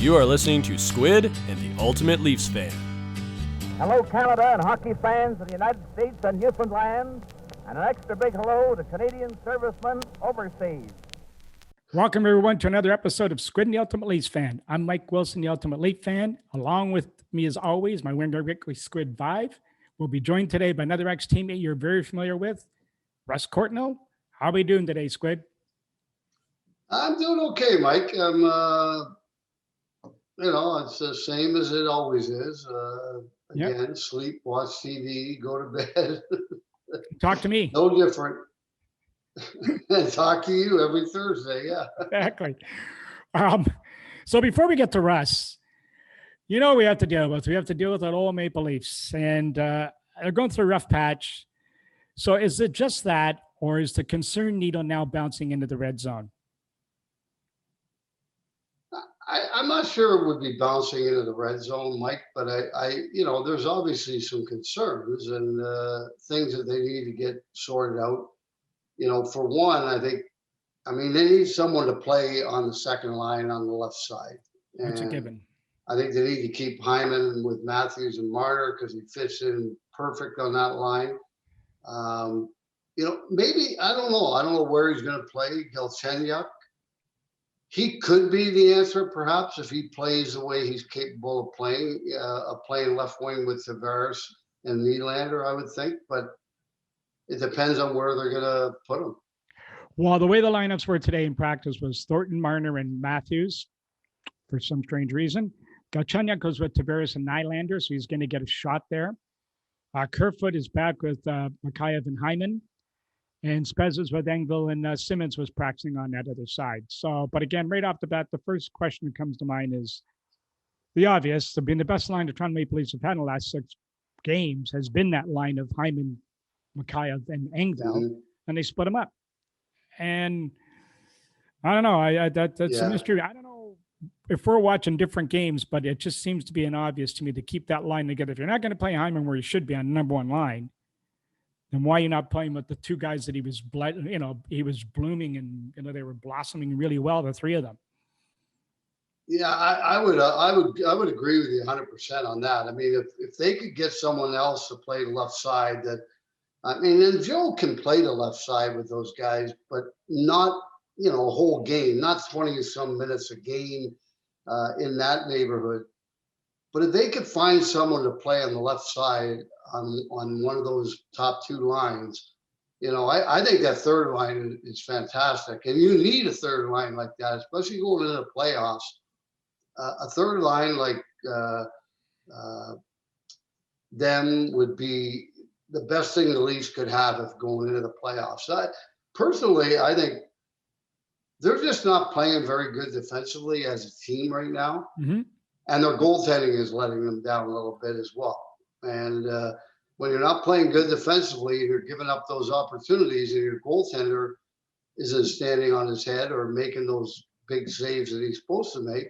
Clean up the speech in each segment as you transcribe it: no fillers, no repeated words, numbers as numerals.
You are listening to Squid and the Ultimate Leafs Fan. Hello, Canada and hockey fans of the United States and Newfoundland, and an extra big hello to Canadian servicemen overseas. Welcome, everyone, to another episode of Squid and the Ultimate Leafs Fan. I'm Mike Wilson, the Ultimate Leaf Fan. Along with me, as always, my winner, Ricky Squid Vive. We'll be joined today by another ex-teammate you're very familiar with, Russ Courtnall. How are we doing today, Squid? I'm doing okay, Mike. It's the same as it always is. Again, Sleep, watch TV, go to bed. Talk to me. No different. And talk to you every Thursday, yeah. Exactly. So before we get to Russ, we have to deal with. We have to deal with that old Maple Leafs, and they're going through a rough patch. So is it just that, or is the concern needle now bouncing into the red zone? I'm not sure it would be bouncing into the red zone, Mike, but there's obviously some concerns and things that they need to get sorted out. For one, they need someone to play on the second line on the left side. That's a given. I think they need to keep Hyman with Matthews and Marner because he fits in perfect on that line. Maybe, I don't know. I don't know where he's going to play. Galchenyuk. He could be the answer, perhaps, if he plays the way he's capable of playing left wing with Tavares and Nylander, I would think. But it depends on where they're going to put him. Well, the way the lineups were today in practice was Thornton, Marner, and Matthews for some strange reason. Galchenyuk goes with Tavares and Nylander, so he's going to get a shot there. Kerfoot is back with Mikheyev and Hyman. And Spez is with Engvall, and Simmons was practicing on that other side. So, but again, right off the bat, the first question that comes to mind is the obvious. Being the best line the Toronto Maple Leafs have had in the last 6 games has been that line of Hyman, Mikheyev, and Engvall, and they split them up. And I don't know. That's a mystery. I don't know if we're watching different games, but it just seems to be an obvious to me to keep that line together. If you're not going to play Hyman where he should be on the number one line, then why are you not playing with the 2 guys that he was blooming and they were blossoming really well, the 3 of them? Yeah, I would agree with you 100% on that. I mean, if they could get someone else to play the left side, and Joe can play the left side with those guys, but not a whole game, not 20-some minutes a game in that neighborhood. But if they could find someone to play on the left side on one of those top 2 lines, I think that third line is fantastic. And you need a third line like that, especially going into the playoffs. A third line like them would be the best thing the Leafs could have if going into the playoffs. Personally, I think they're just not playing very good defensively as a team right now. Mm-hmm. And their goaltending is letting them down a little bit as well. And when you're not playing good defensively, and you're giving up those opportunities, and your goaltender isn't standing on his head or making those big saves that he's supposed to make,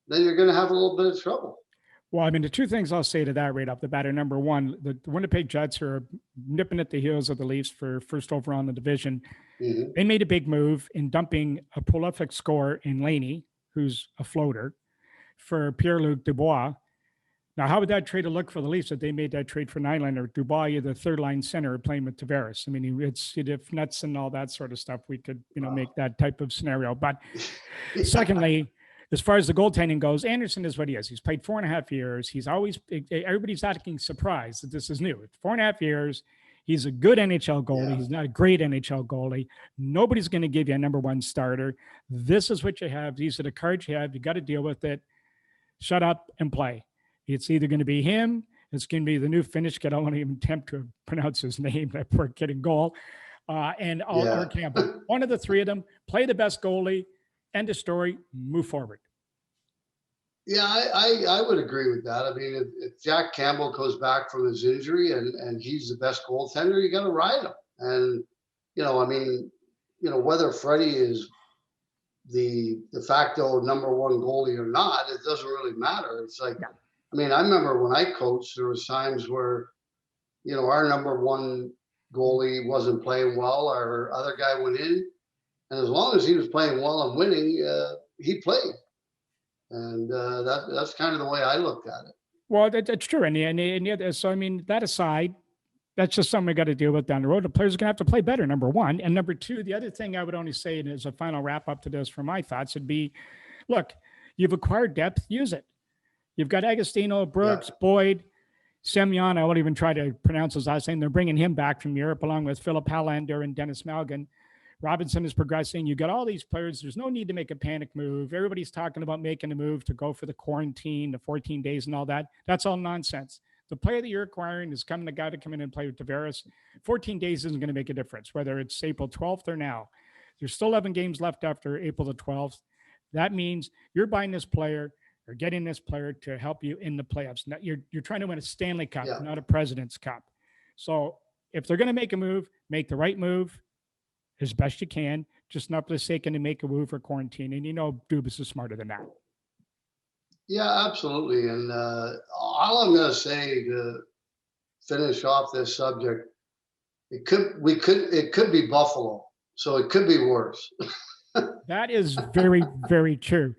then you're going to have a little bit of trouble. Well, the 2 things I'll say to that right off the bat are, number one, the Winnipeg Jets are nipping at the heels of the Leafs for first overall in the division. Mm-hmm. They made a big move in dumping a prolific scorer in Laney, who's a floater, for Pierre-Luc Dubois. Now, how would that trade look for the Leafs if they made that trade for Nylander? Dubois, you're the third-line center playing with Tavares. It's if nuts and all that sort of stuff, we could, make that type of scenario. But secondly, as far as the goaltending goes, Anderson is what he is. He's played 4.5 years. He's always, everybody's acting surprised that this is new. It's 4.5 years. He's a good NHL goalie. Yeah. He's not a great NHL goalie. Nobody's going to give you a number 1 starter. This is what you have. These are the cards you have. You got to deal with it. Shut up and play. It's either going to be him. It's going to be the new Finnish kid. I won't even attempt to pronounce his name. That poor kid in goal. Or Campbell. One of the 3 of them. Play the best goalie. End of story. Move forward. Yeah, I would agree with that. If Jack Campbell comes back from his injury and he's the best goaltender, you got to ride him. And, whether Freddie is the de facto number 1 goalie or not, it doesn't really matter. It's like, I remember when I coached, there was times where, our number 1 goalie wasn't playing well, our other guy went in, and as long as he was playing well and winning, he played. And that's kind of the way I looked at it. Well, that's true. So, I mean, that aside, that's just something we got to deal with down the road. The players are going to have to play better, number one. And number two, the other thing I would only say as a final wrap up to this for my thoughts would be, look, you've acquired depth, use it. You've got Agostino, Brooks, Boyd, Semyon. I won't even try to pronounce his last name. They're bringing him back from Europe along with Philip Hallander and Dennis Malgin. Robinson is progressing. You got all these players. There's no need to make a panic move. Everybody's talking about making a move to go for the quarantine, the 14 days and all that. That's all nonsense. The player that you're acquiring is coming, the guy to come in and play with Tavares. 14 days isn't going to make a difference, whether it's April 12th or now. There's still 11 games left after April the 12th. That means you're buying this player or getting this player to help you in the playoffs. Now, you're trying to win a Stanley Cup, not a President's Cup. So if they're going to make a move, make the right move as best you can, just not for the sake of to make a move for quarantine. And Dubas is smarter than that. Yeah, absolutely. And all I'm going to say to finish off this subject, it could be Buffalo, so it could be worse. That is very, very true.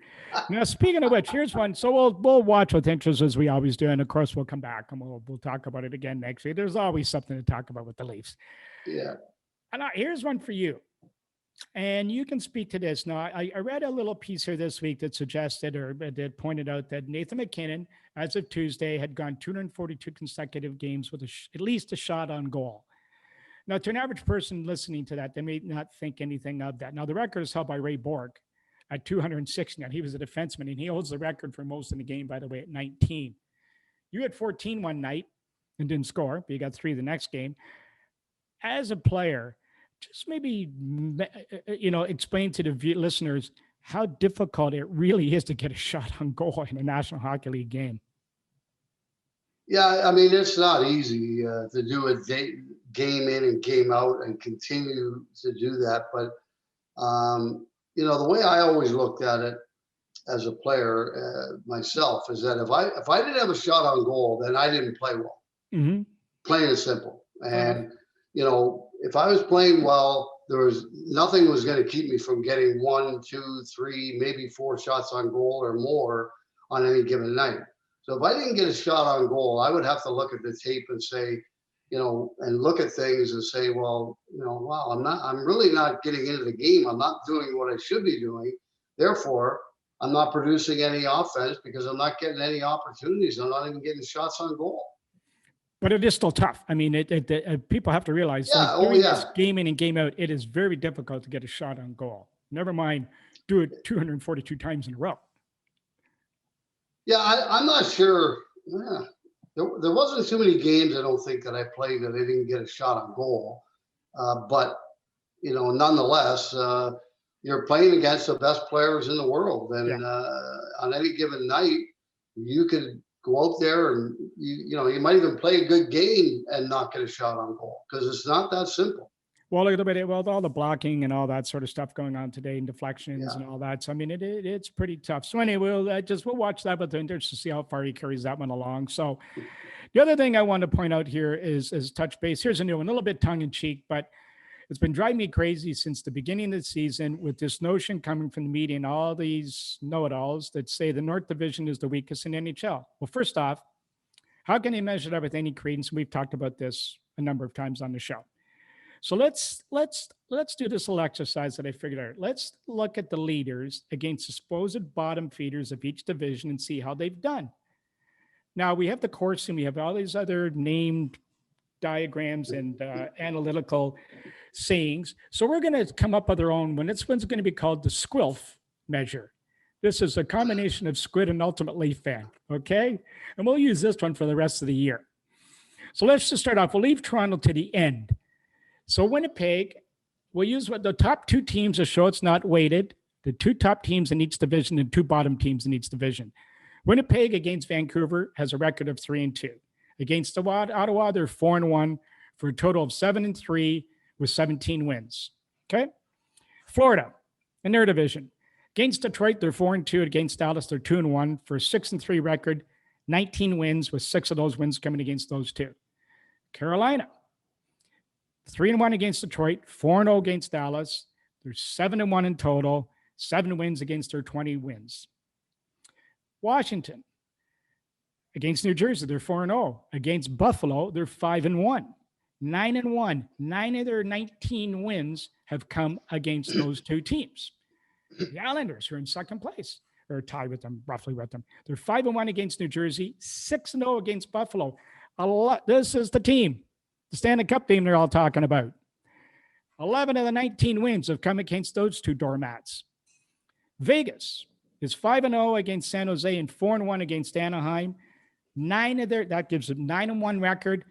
Now, speaking of which, here's one. So we'll watch with interest as we always do, and of course we'll come back and we'll talk about it again next week. There's always something to talk about with the Leafs. Yeah. And here's one for you, and you can speak to this. Now, I read a little piece here this week that suggested or that pointed out that Nathan MacKinnon, as of Tuesday, had gone 242 consecutive games with at least a shot on goal. Now, to an average person listening to that, they may not think anything of that. Now, the record is held by Ray Borg at 206. Now, he was a defenseman, and he holds the record for most in the game, by the way, at 19. You had 14 one night and didn't score, but you got 3 the next game. As a player, just maybe, explain to the listeners how difficult it really is to get a shot on goal in a National Hockey League game. Yeah, I mean, it's not easy to do a game in and game out and continue to do that. But, the way I always looked at it as a player myself is that if I didn't have a shot on goal, then I didn't play well. Mm-hmm. Plain and simple. And, if I was playing well, nothing was going to keep me from getting 1, 2, 3, maybe 4 shots on goal or more on any given night. So if I didn't get a shot on goal, I would have to look at the tape and say, and look at things and say, well, wow, I'm really not getting into the game. I'm not doing what I should be doing. Therefore, I'm not producing any offense because I'm not getting any opportunities. I'm not even getting shots on goal. But it is still tough. I mean, people have to realize this game in and game out, it is very difficult to get a shot on goal. Never mind do it 242 times in a row. Yeah, I'm not sure. Yeah. There wasn't too many games, I don't think, that I played that I didn't get a shot on goal. But, nonetheless, you're playing against the best players in the world. And on any given night, you could go out there and, you might even play a good game and not get a shot on goal because it's not that simple. Well, a little bit, all the blocking and all that sort of stuff going on today and deflections and all that. So, I mean, it's pretty tough. So anyway, we'll watch that with interest to see how far he carries that one along. So the other thing I want to point out here is touch base. Here's a new one, a little bit tongue in cheek, but it's been driving me crazy since the beginning of the season with this notion coming from the media and all these know-it-alls that say the North Division is the weakest in NHL. Well, first off, how can they measure that with any credence? We've talked about this a number of times on the show. So let's do this little exercise that I figured out. Let's look at the leaders against the supposed bottom feeders of each division and see how they've done. Now we have the course and we have all these other named diagrams and analytical sayings. So we're going to come up with our own one. This one's going to be called the Squilf measure. This is a combination of Squid and Ultimate Leaf Fan. Okay. And we'll use this one for the rest of the year. So let's just start off. We'll leave Toronto to the end. So Winnipeg, we'll use what the top 2 teams to show it's not weighted, the 2 top teams in each division and 2 bottom teams in each division. Winnipeg against Vancouver has a record of 3-2. Against Ottawa, they're 4-1 for a total of 7-3 with 17 wins. Okay. Florida in their division. Against Detroit, they're 4-2. Against Dallas, they're 2-1 for a 6-3 record, 19 wins with 6 of those wins coming against those 2. Carolina. 3-1 against Detroit, 4-0 against Dallas. They're 7-1 in total, 7 wins against their 20 wins. Washington. Against New Jersey, they're 4-0. Against Buffalo, they're 5-1. 9-1. 9 of their 19 wins have come against those two teams. The Islanders, who are in second place, or tied with them, roughly with them. They're 5-1 against New Jersey, 6-0 against Buffalo. This is the team, the Stanley Cup team they're all talking about. 11 of the 19 wins have come against those two doormats. Vegas is 5-0 against San Jose and 4-1 against Anaheim. That gives them 9-1 record.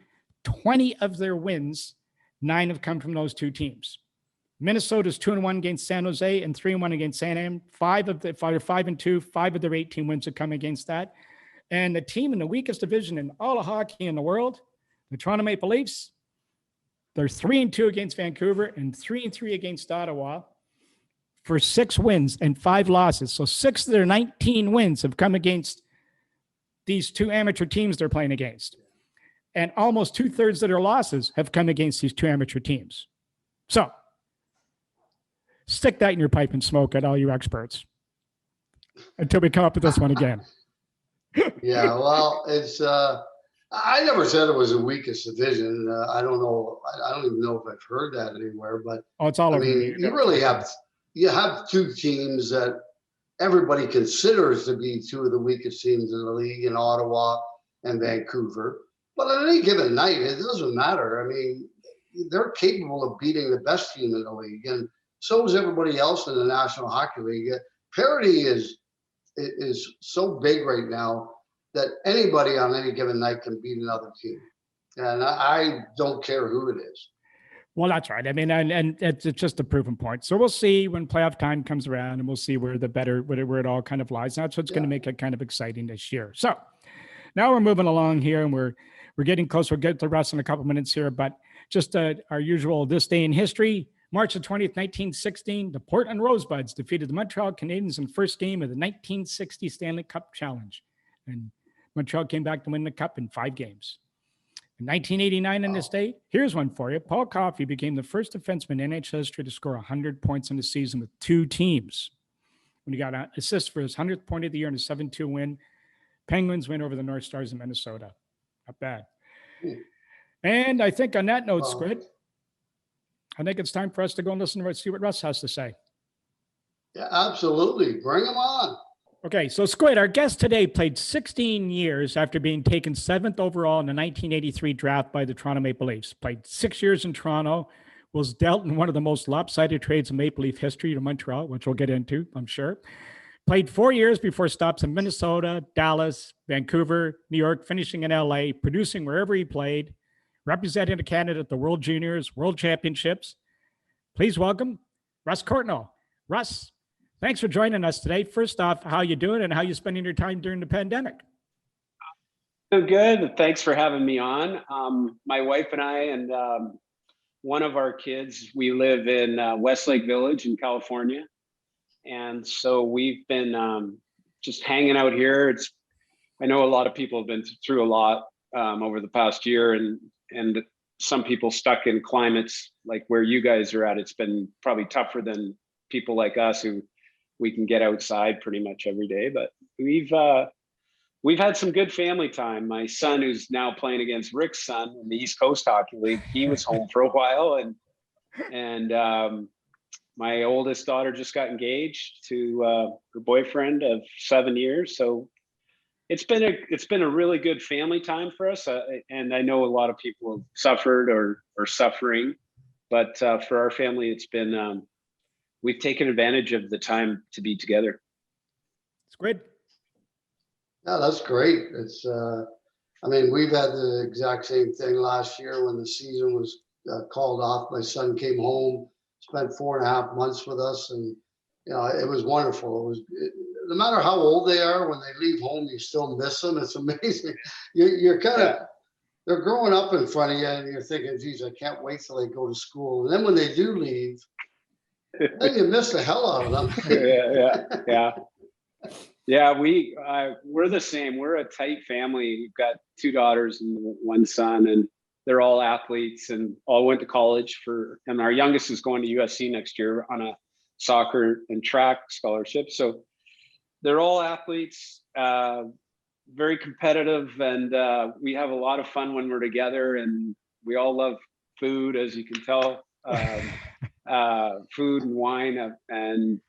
20 of their wins, 9 have come from those two teams. Minnesota's 2-1 against San Jose and 3-1 against Anaheim. 5-2. 5 of their 18 wins have come against that. And the team in the weakest division in all of hockey in the world, the Toronto Maple Leafs, they're 3-2 against Vancouver and 3-3 against Ottawa for 6 wins and 5 losses. So 6 of their 19 wins have come against these two amateur teams they're playing against. And almost 2/3 of their losses have come against these two amateur teams. So stick that in your pipe and smoke it, all you experts, until we come up with this one again. Yeah, well, it's I never said it was the weakest division. I don't know. I don't even know if I've heard that anywhere. But it's all over. I mean, you have two teams that everybody considers to be two of the weakest teams in the league, in Ottawa and Vancouver. But on any given night, it doesn't matter. I mean, they're capable of beating the best team in the league, and so is everybody else in the National Hockey League. Parity is so big right now that anybody on any given night can beat another team, and I don't care who it is. Well, that's right. I mean, and it's just a proven point. So we'll see when playoff time comes around, and we'll see where it all kind of lies. That's what's going to make it kind of exciting this year. So now we're moving along here, and we're getting close. We'll get to Russ in a couple minutes here, but just our usual this day in history. March the 20th, 1916, the Portland Rosebuds defeated the Montreal Canadiens in the first game of the 1960 Stanley Cup Challenge. And Montreal came back to win the cup in 5 games. In 1989 on this day, here's one for you. Paul Coffey became the first defenseman in NHL history to score 100 points in a season with 2 teams. When he got an assist for his 100th point of the year in a 7-2 win, Penguins win over the North Stars in Minnesota. Not bad. And I think on that note, Squid, I think it's time for us to go and listen to see what Russ has to say. Yeah, absolutely. Bring him on. Okay, so Squid, our guest today played 16 years after being taken 7th overall in the 1983 draft by the Toronto Maple Leafs. Played 6 years in Toronto, was dealt in one of the most lopsided trades in Maple Leaf history to Montreal, which we'll get into, I'm sure. Played 4 years before stops in Minnesota, Dallas, Vancouver, New York, finishing in LA, producing wherever he played, representing Canada at the World Juniors, World Championships. Please welcome Russ Courtnall. Russ, thanks for joining us today. First off, how you doing and how you spending your time during the pandemic? I'm good. Thanks for having me on. My wife and I and one of our kids, we live in Westlake Village in California. And so we've been just hanging out here. I know a lot of people have been through a lot over the past year, and some people stuck in climates like where you guys are at. It's been probably tougher than people like us who we can get outside pretty much every day. But we've had some good family time. My son, who's now playing against Rick's son in the East Coast Hockey League, he was home for a while, and my oldest daughter just got engaged to her boyfriend of 7 years. So it's been a really good family time for us. And I know a lot of people have suffered or are suffering, but for our family, it's been, we've taken advantage of the time to be together. It's great. Yeah, that's great. It's, I mean, we've had the exact same thing last year when the season was called off. My son came home, spent 4.5 months with us, and you know, it was wonderful. No matter how old they are, when they leave home, you still miss them. It's amazing. You're kind of, they're growing up in front of you, and you're thinking, geez, I can't wait till they go to school. And then when they do leave, then you miss the hell out of them. Yeah. We're the same. We're a tight family. We've got 2 daughters and 1 son, and they're all athletes and all went to college and our youngest is going to USC next year on a soccer and track scholarship. So they're all athletes, very competitive, and we have a lot of fun when we're together, and we all love food, as you can tell, food and wine, and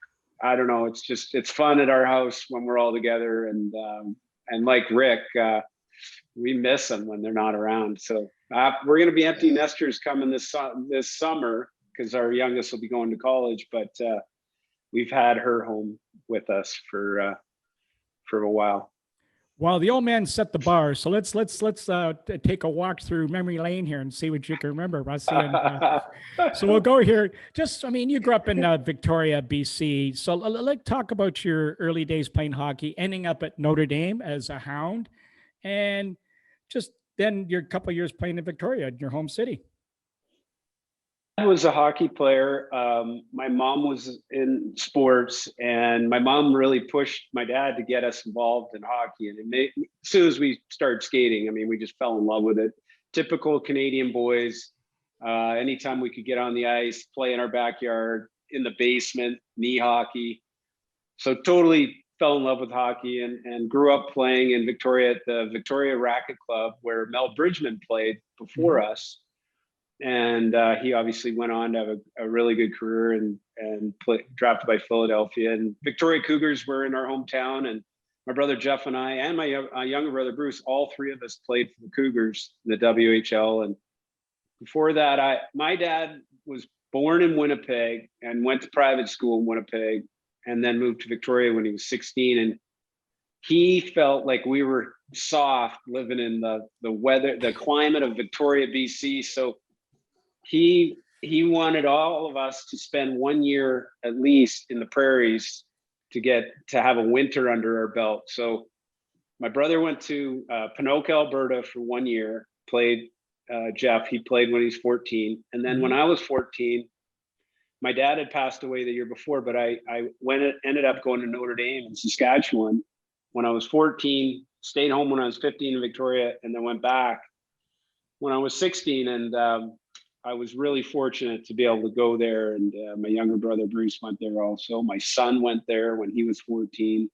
I don't know, it's fun at our house when we're all together, and like Rick, we miss them when they're not around. So we're going to be empty nesters coming this summer because our youngest will be going to college, but we've had her home with us for a while. Well, the old man set the bar, so let's take a walk through memory lane here and see what you can remember, Rusty. And, so we'll go here. You grew up in Victoria, BC. So let's talk about your early days playing hockey, ending up at Notre Dame as a Hound, and just then your couple of years playing in Victoria, in your home city. I was a hockey player. My mom was in sports, and my mom really pushed my dad to get us involved in hockey. And as soon as we started skating, I mean, we just fell in love with it. Typical Canadian boys. Anytime we could get on the ice, play in our backyard, in the basement, knee hockey. So totally fell in love with hockey, and grew up playing in Victoria at the Victoria Racket Club, where Mel Bridgman played before us. And he obviously went on to have a really good career and drafted by Philadelphia. And Victoria Cougars were in our hometown, and my brother Jeff and I, and my younger brother Bruce, all three of us played for the Cougars in the WHL. And before that, my dad was born in Winnipeg and went to private school in Winnipeg, and then moved to Victoria when he was 16. And he felt like we were soft living in the weather, the climate of Victoria, BC. So he wanted all of us to spend 1 year at least in the prairies to have a winter under our belt. So my brother went to Pinoca, Alberta for 1 year, played Jeff. He played when he was 14. And then when I was 14, my dad had passed away the year before, but I ended up going to Notre Dame in Saskatchewan when I was 14, stayed home when I was 15 in Victoria, and then went back when I was 16. And I was really fortunate to be able to go there, and my younger brother Bruce went there also. My son went there when he was 14.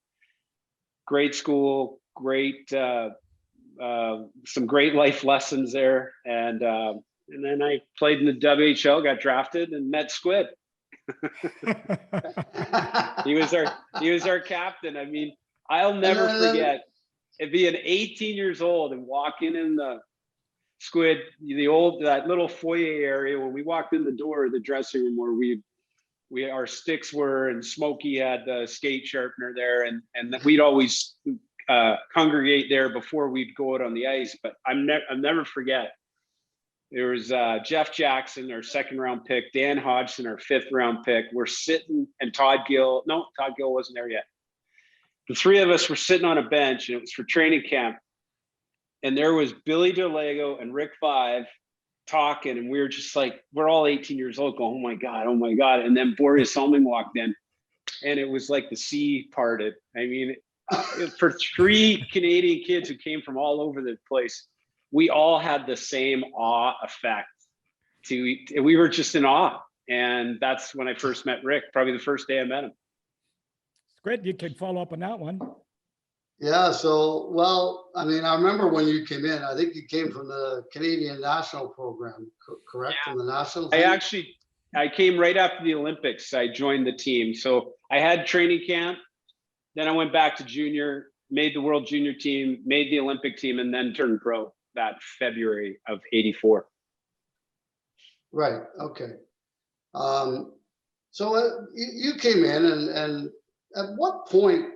Great school, some great life lessons there, and then I played in the WHL, got drafted, and met Squid. He was our captain. I mean, I'll never forget it being 18 years old and walking in the Squid, that little foyer area. When we walked in the door of the dressing room where our sticks were, and Smokey had the skate sharpener there, and we'd always congregate there before we'd go out on the ice. But I'll never forget. There was Jeff Jackson, our 2nd round pick, Dan Hodgson, our 5th round pick. We're sitting, and Todd Gill wasn't there yet. The three of us were sitting on a bench, and it was for training camp. And there was Billy DeLego and Rick Five talking, and we were just like, we're all 18 years old going, oh my God. And then Boris Helming walked in, and it was like the sea parted. I mean, for 3 Canadian kids who came from all over the place, we all had the same awe effect. We were just in awe. And that's when I first met Rick, probably the first day I met him. Great. You can follow up on that one. Yeah, so, well, I mean, I remember when you came in, I think you came from the Canadian national program, correct? Yeah. From the national team? I came right after the Olympics. I joined the team. So I had training camp, then I went back to junior, made the world junior team, made the Olympic team, and then turned pro that February of '84. Right, okay. So you came in, and at what point,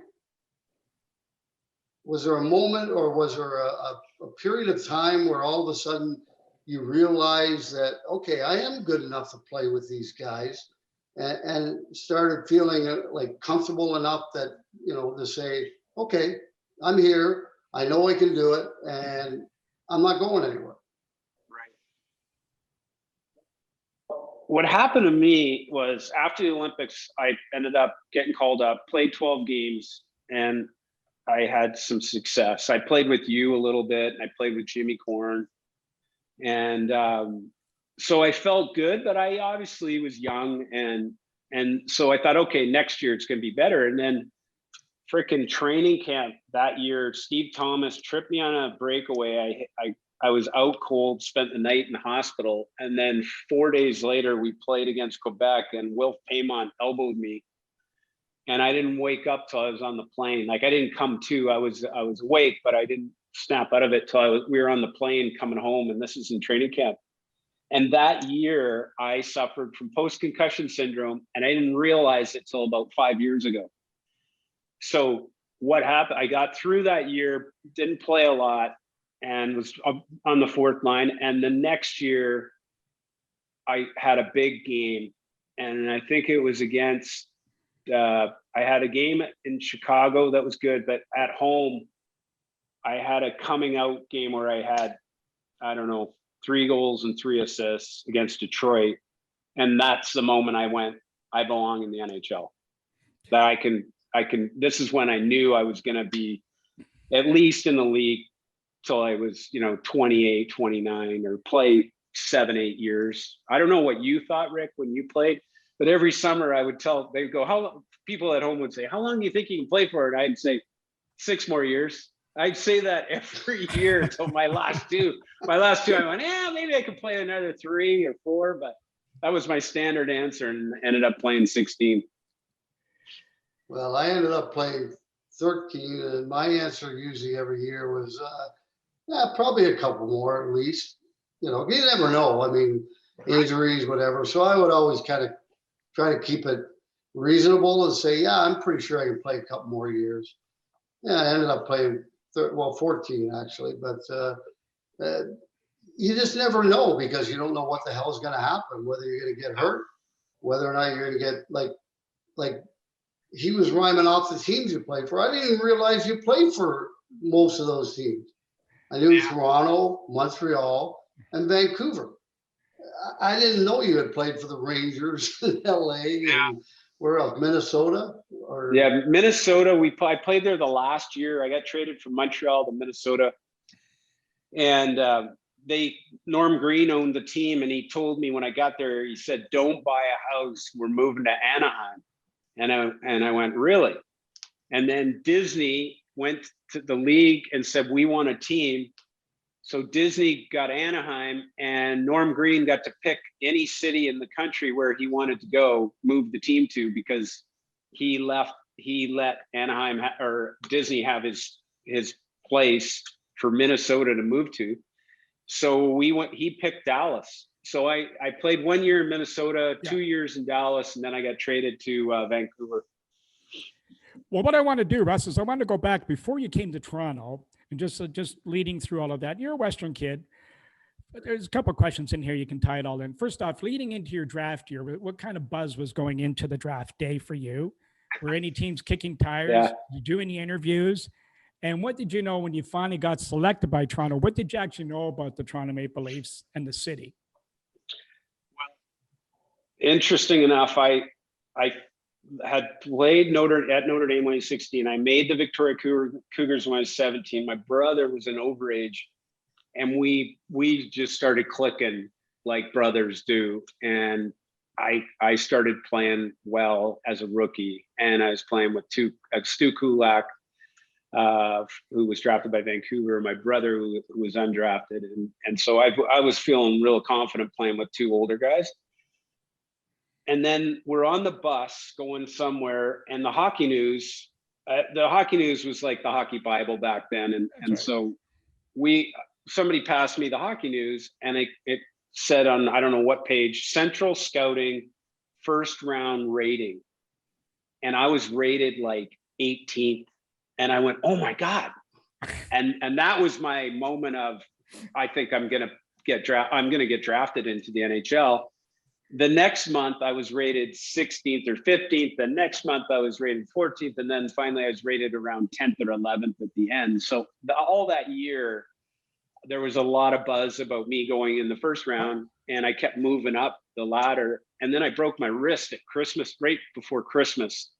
was there a moment, or was there a period of time where all of a sudden you realized that, okay, I am good enough to play with these guys, and started feeling like comfortable enough that, to say, okay, I'm here, I know I can do it, and I'm not going anywhere. Right. What happened to me was after the Olympics, I ended up getting called up, played 12 games, and I had some success. I played with you a little bit. I played with Jimmy Korn. And so I felt good, but I obviously was young. And so I thought, okay, next year it's going to be better. And then freaking training camp that year, Steve Thomas tripped me on a breakaway. I was out cold, spent the night in the hospital. And then 4 days later, we played against Quebec and Wilf Paymont elbowed me. And I didn't wake up till I was on the plane. Like I didn't come to, I was awake, but I didn't snap out of it till we were on the plane coming home, and this is in training camp. And that year I suffered from post-concussion syndrome, and I didn't realize it till about 5 years ago. So what happened, I got through that year, didn't play a lot, and was on the fourth line. And the next year I had a big game, and I think it was against, I had a game in Chicago that was good, but at home, I had a coming out game where I had, I don't know, 3 goals and 3 assists against Detroit. And that's the moment I went, I belong in the NHL. That I can, this is when I knew I was going to be at least in the league till I was, 28, 29, or play 7, 8 years. I don't know what you thought, Rick, when you played, but every summer I would tell, they'd go, people at home would say, how long do you think you can play for? And I'd say 6 more years. I'd say that every year until my last two. I went, maybe I could play another 3 or 4, but that was my standard answer, and ended up playing 16. Well, I ended up playing 13, and my answer usually every year was, probably a couple more at least. You never know. I mean, injuries, whatever. So I would always kind of try to keep it reasonable and say, I'm pretty sure I can play a couple more years. Yeah, I ended up playing 14 actually, but you just never know, because you don't know what the hell is going to happen, whether you're going to get hurt, whether or not you're going to get like he was rhyming off the teams you played for. I didn't even realize you played for most of those teams. I knew Toronto, Montreal, and Vancouver. I didn't know you had played for the Rangers in LA. And where else? Minnesota? Minnesota. I played there the last year. I got traded from Montreal to Minnesota, and Norm Green owned the team, and he told me when I got there, he said, "Don't buy a house. We're moving to Anaheim." And I went, really? And then Disney went to the league and said, we want a team. So Disney got Anaheim, and Norm Green got to pick any city in the country where he wanted to go, move the team to, because he let Anaheim or Disney have his place for Minnesota to move to. So he picked Dallas. So I played 1 year in Minnesota, 2 years in Dallas, and then I got traded to Vancouver. Well, what I want to do, Russ, is I want to go back before you came to Toronto, and just leading through all of that. You're a Western kid. But there's a couple of questions in here. You can tie it all in. First off, leading into your draft year, what kind of buzz was going into the draft day for you? Were any teams kicking tires? Yeah. Did you do any interviews? And what did you know when you finally got selected by Toronto? What did you actually know about the Toronto Maple Leafs and the city? Interesting enough, I had played at Notre Dame when I was 16. I made the Victoria Cougars when I was 17. My brother was an overage, and we just started clicking like brothers do. And I started playing well as a rookie, and I was playing with Stu Kulak, who was drafted by Vancouver, my brother who was undrafted, and so I was feeling real confident playing with 2 older guys. And then we're on the bus going somewhere, and the Hockey News was like the Hockey Bible back then. And so somebody passed me the Hockey News, and it said on, I don't know what page, Central Scouting first round rating. And I was rated like 18th, and I went, oh my God. And that was my moment of, I think I'm going to get drafted into the NHL. The next month I was rated 16th or 15th. The next month I was rated 14th. And then finally I was rated around 10th or 11th at the end. So all that year, there was a lot of buzz about me going in the first round, and I kept moving up the ladder. And then I broke my wrist at Christmas, right before Christmas.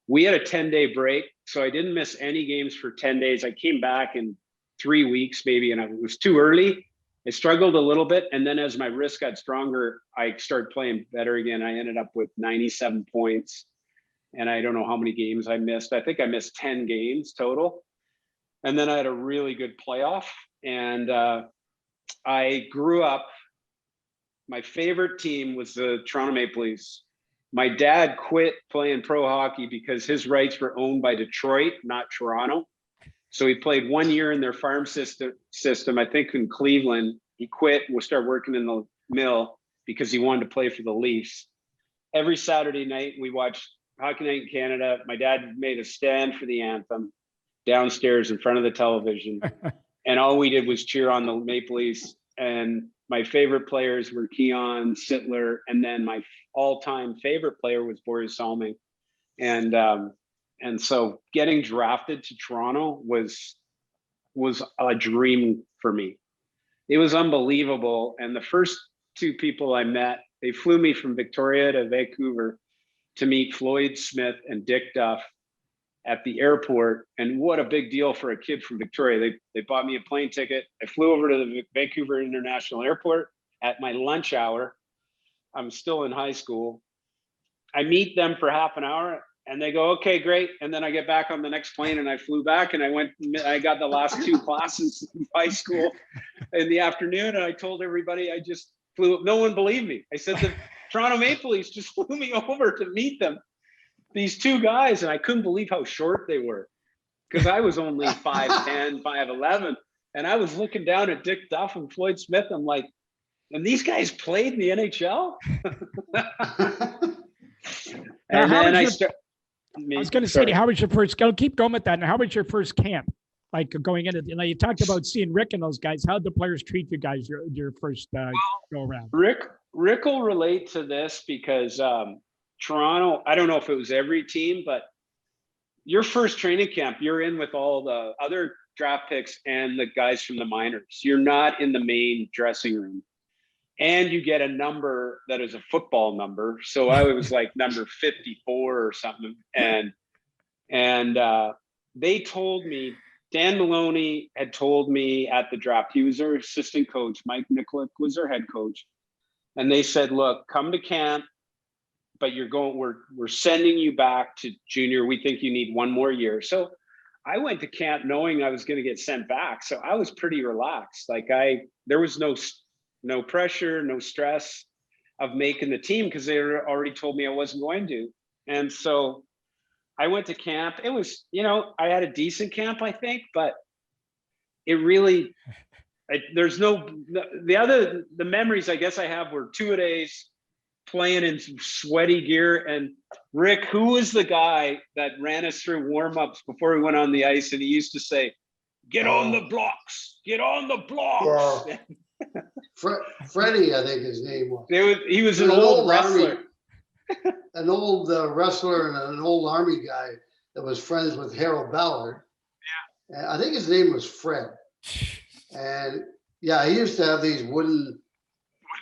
We had a 10-day break, so I didn't miss any games for 10 days. I came back in 3 weeks maybe, and it was too early. I struggled a little bit, and then as my wrist got stronger, I started playing better again. I ended up with 97 points, and I don't know how many games I missed. I think I missed 10 games total. And then I had a really good playoff. And I grew up, my favorite team was the Toronto Maple Leafs. My dad quit playing pro hockey because his rights were owned by Detroit, not Toronto. So he played 1 year in their farm system, I think in Cleveland. He quit and started working in the mill because he wanted to play for the Leafs. Every Saturday night, we watched Hockey Night in Canada. My dad made a stand for the anthem downstairs in front of the television. And all we did was cheer on the Maple Leafs. And my favorite players were Keon, Sittler, and then my all-time favorite player was Boris Salming. And so getting drafted to Toronto was a dream for me. It was unbelievable. And the first two people I met, they flew me from Victoria to Vancouver to meet Floyd Smith and Dick Duff at the airport. And what a big deal for a kid from Victoria. They bought me a plane ticket. I flew over to the Vancouver International Airport at my lunch hour. I'm still in high school. I meet them for half an hour and they go, okay, great. And then I get back on the next plane and I flew back and I got the last two classes in high school in the afternoon. And I told everybody I just flew. No one believed me. I said the Toronto Maple Leafs just flew me over to meet them. These two guys, and I couldn't believe how short they were because I was only 5'10", 5'11", and I was looking down at Dick Duff and Floyd Smith. I'm like, and these guys played in the NHL? And then I was going to say, how was your first, keep going with that. And how was your first camp? Like going into, you talked about seeing Rick and those guys. How'd the players treat you guys your first go around? Rick will relate to this because Toronto, I don't know if it was every team, but your first training camp, you're in with all the other draft picks and the guys from the minors. You're not in the main dressing room. And you get a number that is a football number. So I was like number 54 or something. And they told me, Dan Maloney had told me at the draft, he was their assistant coach, Mike Nicholic was their head coach. And they said, look, come to camp, but we're sending you back to junior. We think you need one more year. So I went to camp knowing I was going to get sent back. So I was pretty relaxed. Like there was no pressure, no stress of making the team because they already told me I wasn't going to. And so I went to camp. It was, I had a decent camp, I think, but it really, the memories I guess I have were 2-a-days, playing in sweaty gear. And Rick, who was the guy that ran us through warm-ups before we went on the ice? And he used to say, get on the blocks, get on the blocks. Yeah. Freddie, I think his name was. He was an old wrestler. An old wrestler and an old Army guy that was friends with Harold Ballard. Yeah. And I think his name was Fred. And yeah, he used to have these wooden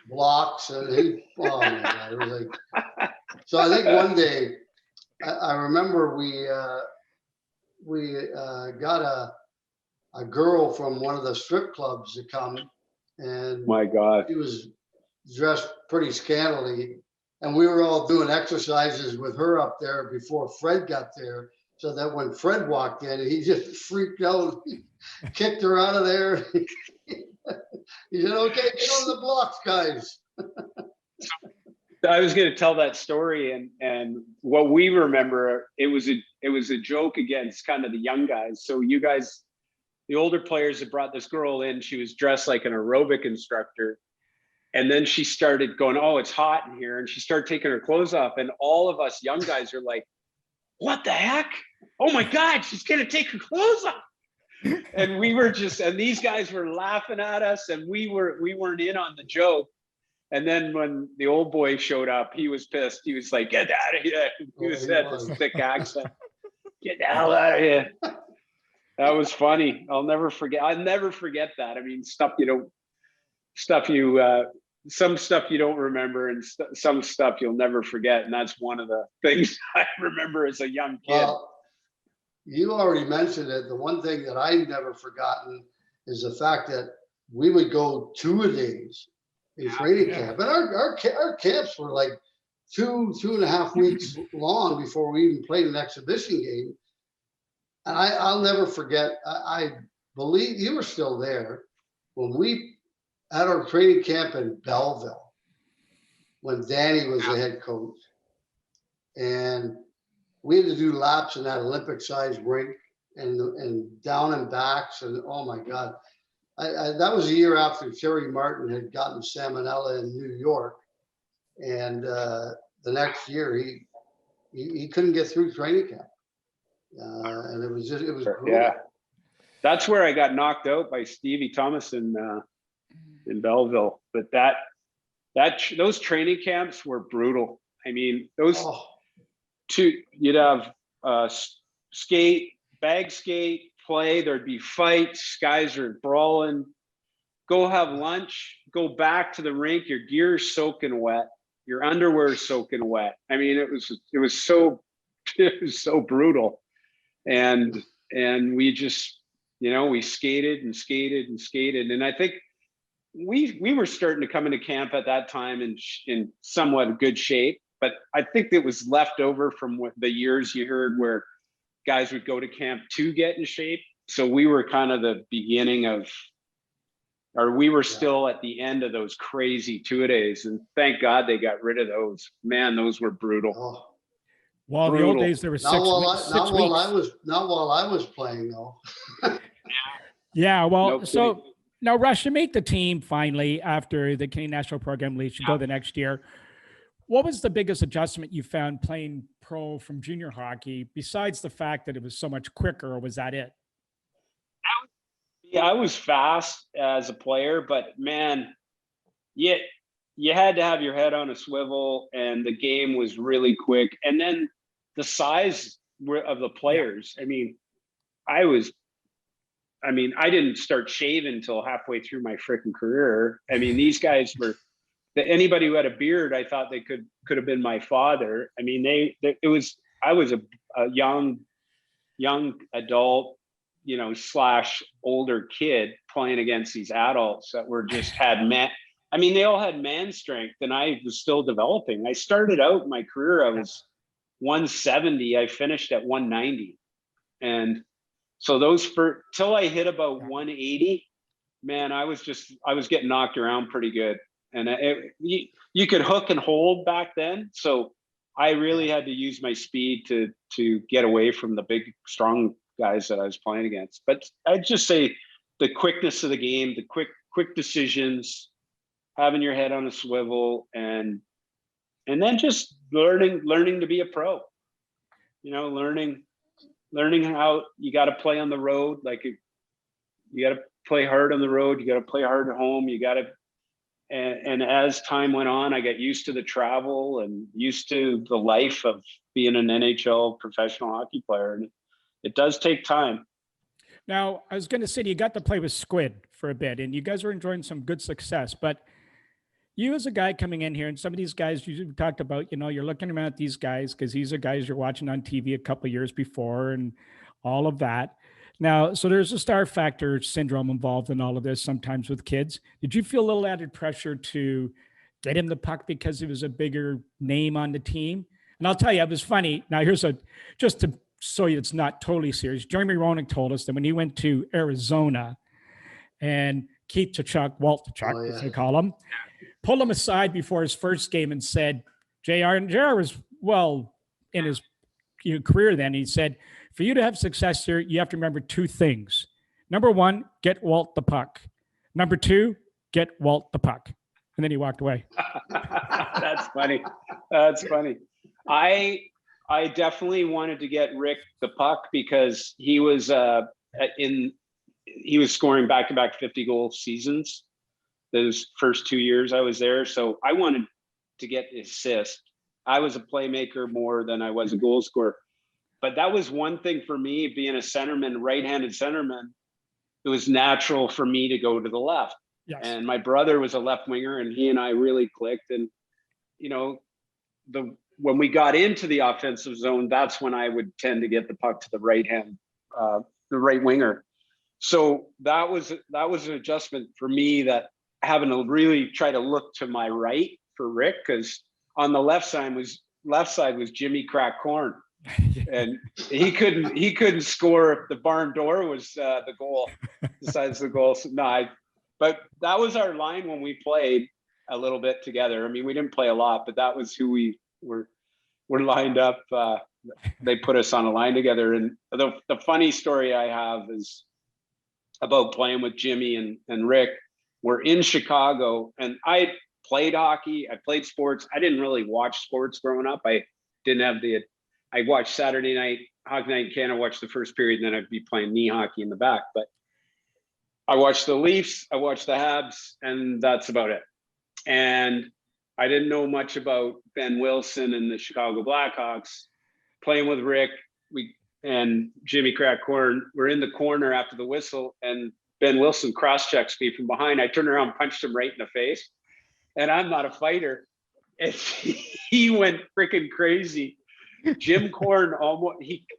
blocks and oh my God, it was like, so I think one day I remember we got a girl from one of the strip clubs to come, and my God, she was dressed pretty scantily, and we were all doing exercises with her up there before Fred got there, so that when Fred walked in, he just freaked out, kicked her out of there. He said, okay, get on the blocks, guys. I was going to tell that story, and what we remember, it was a joke against kind of the young guys. So you guys, the older players had brought this girl in. She was dressed like an aerobic instructor. And then she started going, oh, it's hot in here. And she started taking her clothes off. And all of us young guys are like, what the heck? Oh my God, she's going to take her clothes off. And we were and these guys were laughing at us, and we weren't in on the joke. And then when the old boy showed up, he was pissed. He was like, get out of here. He was had this thick accent. Get the hell out of here. That was funny. I'll never forget that. I mean, some stuff you don't remember, and some stuff you'll never forget. And that's one of the things I remember as a young kid. Well, you already mentioned it. The one thing that I've never forgotten is the fact that we would go 2-a-days in training camp. And our camps were like two and a half weeks long before we even played an exhibition game. And I'll never forget, I believe you were still there when we had our training camp in Belleville, when Danny was the head coach. And we had to do laps in that Olympic-sized rink and down and backs. And oh my God, that was a year after Terry Martin had gotten salmonella in New York. And the next year, he couldn't get through training camp. And it was brutal. Yeah. That's where I got knocked out by Stevie Thomason in Belleville. But those training camps were brutal. I mean, those you'd have skate, bag skate, play, there'd be fights, guys are brawling, go have lunch, go back to the rink, your gear's soaking wet, your underwear's soaking wet. I mean, it was so brutal. And we just, we skated and skated and skated. And I think we were starting to come into camp at that time in somewhat good shape, but I think it was left over from what the years you heard where guys would go to camp to get in shape. So we were kind of the beginning we were still at the end of those crazy two-a-days, and thank God they got rid of those. Man, those were brutal. Oh. Well, the old days there was not while I was playing though. Yeah, well, No so kidding. now Russ, you make the team finally after the Canadian National Program leaves. You go the next year. What was the biggest adjustment you found playing pro from junior hockey, besides the fact that it was so much quicker, or was that it? Yeah, I was fast as a player, but man, you had to have your head on a swivel, and the game was really quick. And then the size of the players. I mean, I didn't start shaving until halfway through my freaking career. I mean, these guys were. Anybody who had a beard, I thought they could have been my father. I mean, I was a young adult, / older kid playing against these adults that were just they all had man strength, and I was still developing. I started out my career, I was 170. I finished at 190. And so till I hit about 180, man, I was getting knocked around pretty good. And you could hook and hold back then. So I really had to use my speed to get away from the big, strong guys that I was playing against. But I'd just say the quickness of the game, the quick decisions, having your head on a swivel, and then just learning to be a pro. Learning how you got to play on the road. Like you got to play hard on the road. You got to play hard at home. And as time went on, I got used to the travel and used to the life of being an NHL professional hockey player. And it does take time. Now, I was going to say, you got to play with Squid for a bit, and you guys were enjoying some good success. But you as a guy coming in here, and some of these guys you talked about, you're looking at these guys because these are guys you're watching on TV a couple of years before and all of that. Now, so there's a star factor syndrome involved in all of this sometimes with kids. Did you feel a little added pressure to get him the puck because he was a bigger name on the team? And I'll tell you, it was funny. Now, just to show you it's not totally serious. Jeremy Roenick told us that when he went to Arizona and Keith Tkachuk, Walt Tkachuk, as they call him, pulled him aside before his first game and said, JR was well in his career then. He said, for you to have success here, you have to remember two things. Number one, get Walt the puck. Number two, get Walt the puck. And then he walked away. That's funny. That's funny. I definitely wanted to get Rick the puck because he was scoring back-to-back 50-goal seasons those first 2 years I was there. So I wanted to get assist. I was a playmaker more than I was a goal scorer. But that was one thing for me, being a centerman, right-handed centerman. It was natural for me to go to the left. Yes. And my brother was a left winger, and he and I really clicked. And, when we got into the offensive zone, that's when I would tend to get the puck to the right hand, the right winger. So that was an adjustment for me, that having to really try to look to my right for Rick, because on the left side was Jimmy Crack Corn, and he couldn't score if the barn door was the goal, besides the goal. So, no, but that was our line when we played a little bit together. I mean, we didn't play a lot, but that was who we were lined up. They put us on a line together. And the funny story I have is about playing with Jimmy and Rick. We're in Chicago, and I played hockey. I played sports. I didn't really watch sports growing up. I watched Saturday night, Hockey Night in Canada, watched the first period, and then I'd be playing knee hockey in the back. But I watched the Leafs, I watched the Habs, and that's about it. And I didn't know much about Ben Wilson and the Chicago Blackhawks. Playing with Rick, and Jimmy Crack Corn, we're in the corner after the whistle, and Ben Wilson cross-checks me from behind. I turned around, punched him right in the face. And I'm not a fighter. And he went freaking crazy. Jim Corn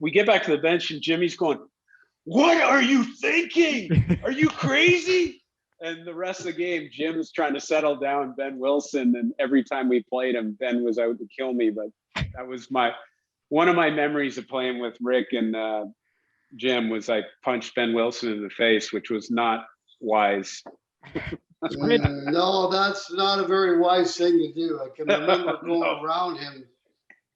we get back to the bench, and Jimmy's going, "What are you thinking? Are you crazy?" And the rest of the game, Jim's trying to settle down Ben Wilson. And every time we played him, Ben was out to kill me. But that was one of my memories of playing with Rick and Jim was I punched Ben Wilson in the face, which was not wise. No, that's not a very wise thing to do. I can remember going around him,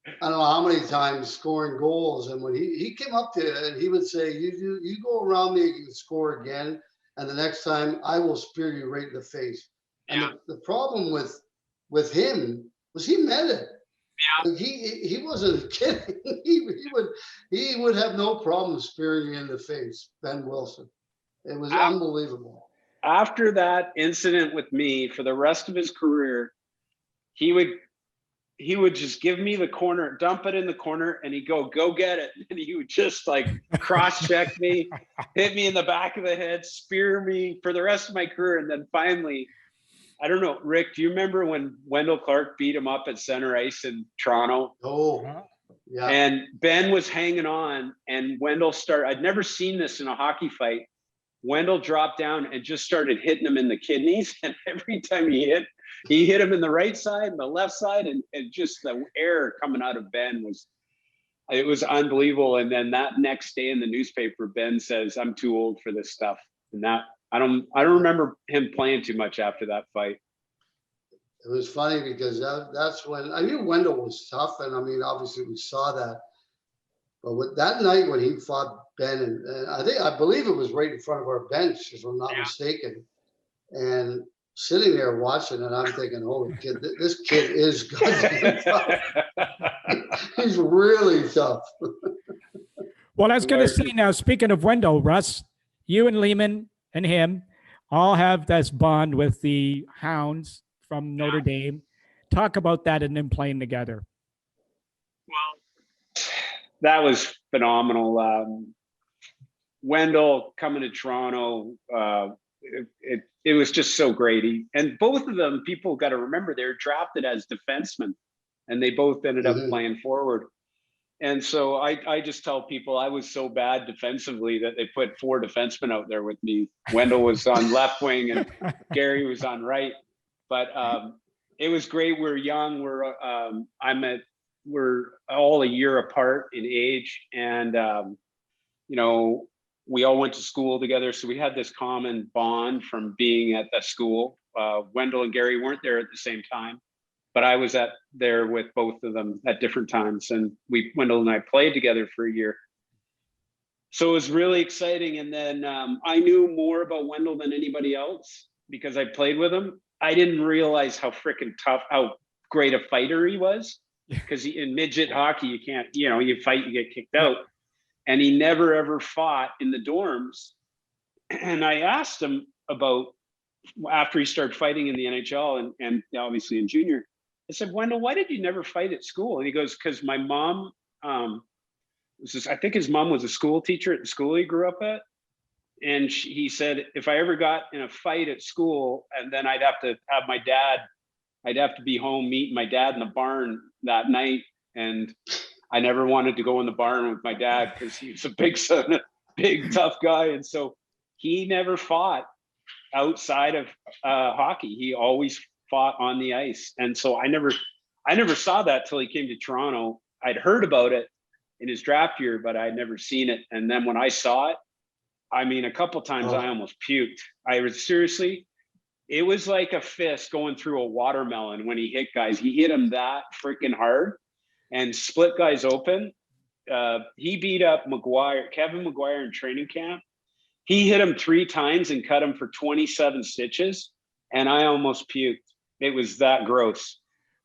I don't know how many times, scoring goals. And when he came up to it, and he would say, you go around me and score again, and the next time I will spear you right in the face. And the problem with him was he meant it. Yeah. Like he wasn't kidding. He would have no problem spearing you in the face, Ben Wilson. It was unbelievable. After that incident with me, for the rest of his career, he would just give me the corner, dump it in the corner, and he'd go get it. And he would just like cross-check me, hit me in the back of the head, spear me for the rest of my career. And then finally, I don't know, Rick, do you remember when Wendell Clark beat him up at center ice in Toronto? Oh, yeah. And Ben was hanging on, and I'd never seen this in a hockey fight. Wendell dropped down and just started hitting him in the kidneys. And every time he hit him in the right side and the left side, and just the air coming out of Ben was unbelievable. And then that next day in the newspaper, Ben says, "I'm too old for this stuff." And that I don't remember him playing too much after that fight. It was funny because that's when I knew Wendell was tough, and I mean, obviously we saw that. But that night when he fought Ben, and I believe it was right in front of our bench, if I'm not mistaken, and sitting there watching it, I'm thinking, "Holy kid, this kid is goddamn tough." He's really tough. Well, I was going to say now, speaking of Wendell, Russ, you and Lehman and him all have this bond with the Hounds from Notre Dame. Talk about that and them playing together. Well, that was phenomenal. Wendell coming to Toronto, it was just so great. And both of them, people got to remember, they're drafted as defensemen, and they both ended up playing forward. And so I just tell people I was so bad defensively that they put 4 defensemen out there with me. Wendell was on left wing and Gary was on right. But it was great. We're young. We're all a year apart in age, and we all went to school together, so we had this common bond from being at that school. Wendell and Gary weren't there at the same time, but I was there with both of them at different times, and Wendell and I played together for a year. So it was really exciting. And then I knew more about Wendell than anybody else because I played with him. I didn't realize how freaking tough, how great a fighter he was, because in midget hockey, you can't, you fight, you get kicked out. And he never ever fought in the dorms. And I asked him about, after he started fighting in the NHL and obviously in junior, I said, "Wendell, why did you never fight at school?" And he goes, "Because my mom, I think his mom was a school teacher at the school he grew up at. And he said, if I ever got in a fight at school, and then I'd have to be home meeting my dad in the barn that night. And I never wanted to go in the barn with my dad because he was a big tough guy. And so he never fought outside of hockey. He always fought on the ice. And so I never saw that till he came to Toronto. I'd heard about it in his draft year, but I'd never seen it. And then when I saw it, I mean, a couple times I almost puked. I was seriously, it was like a fist going through a watermelon when he hit guys. He hit them that freaking hard and split guys open. He beat up Kevin McGuire in training camp. He hit him 3 times and cut him for 27 stitches. And I almost puked. It was that gross.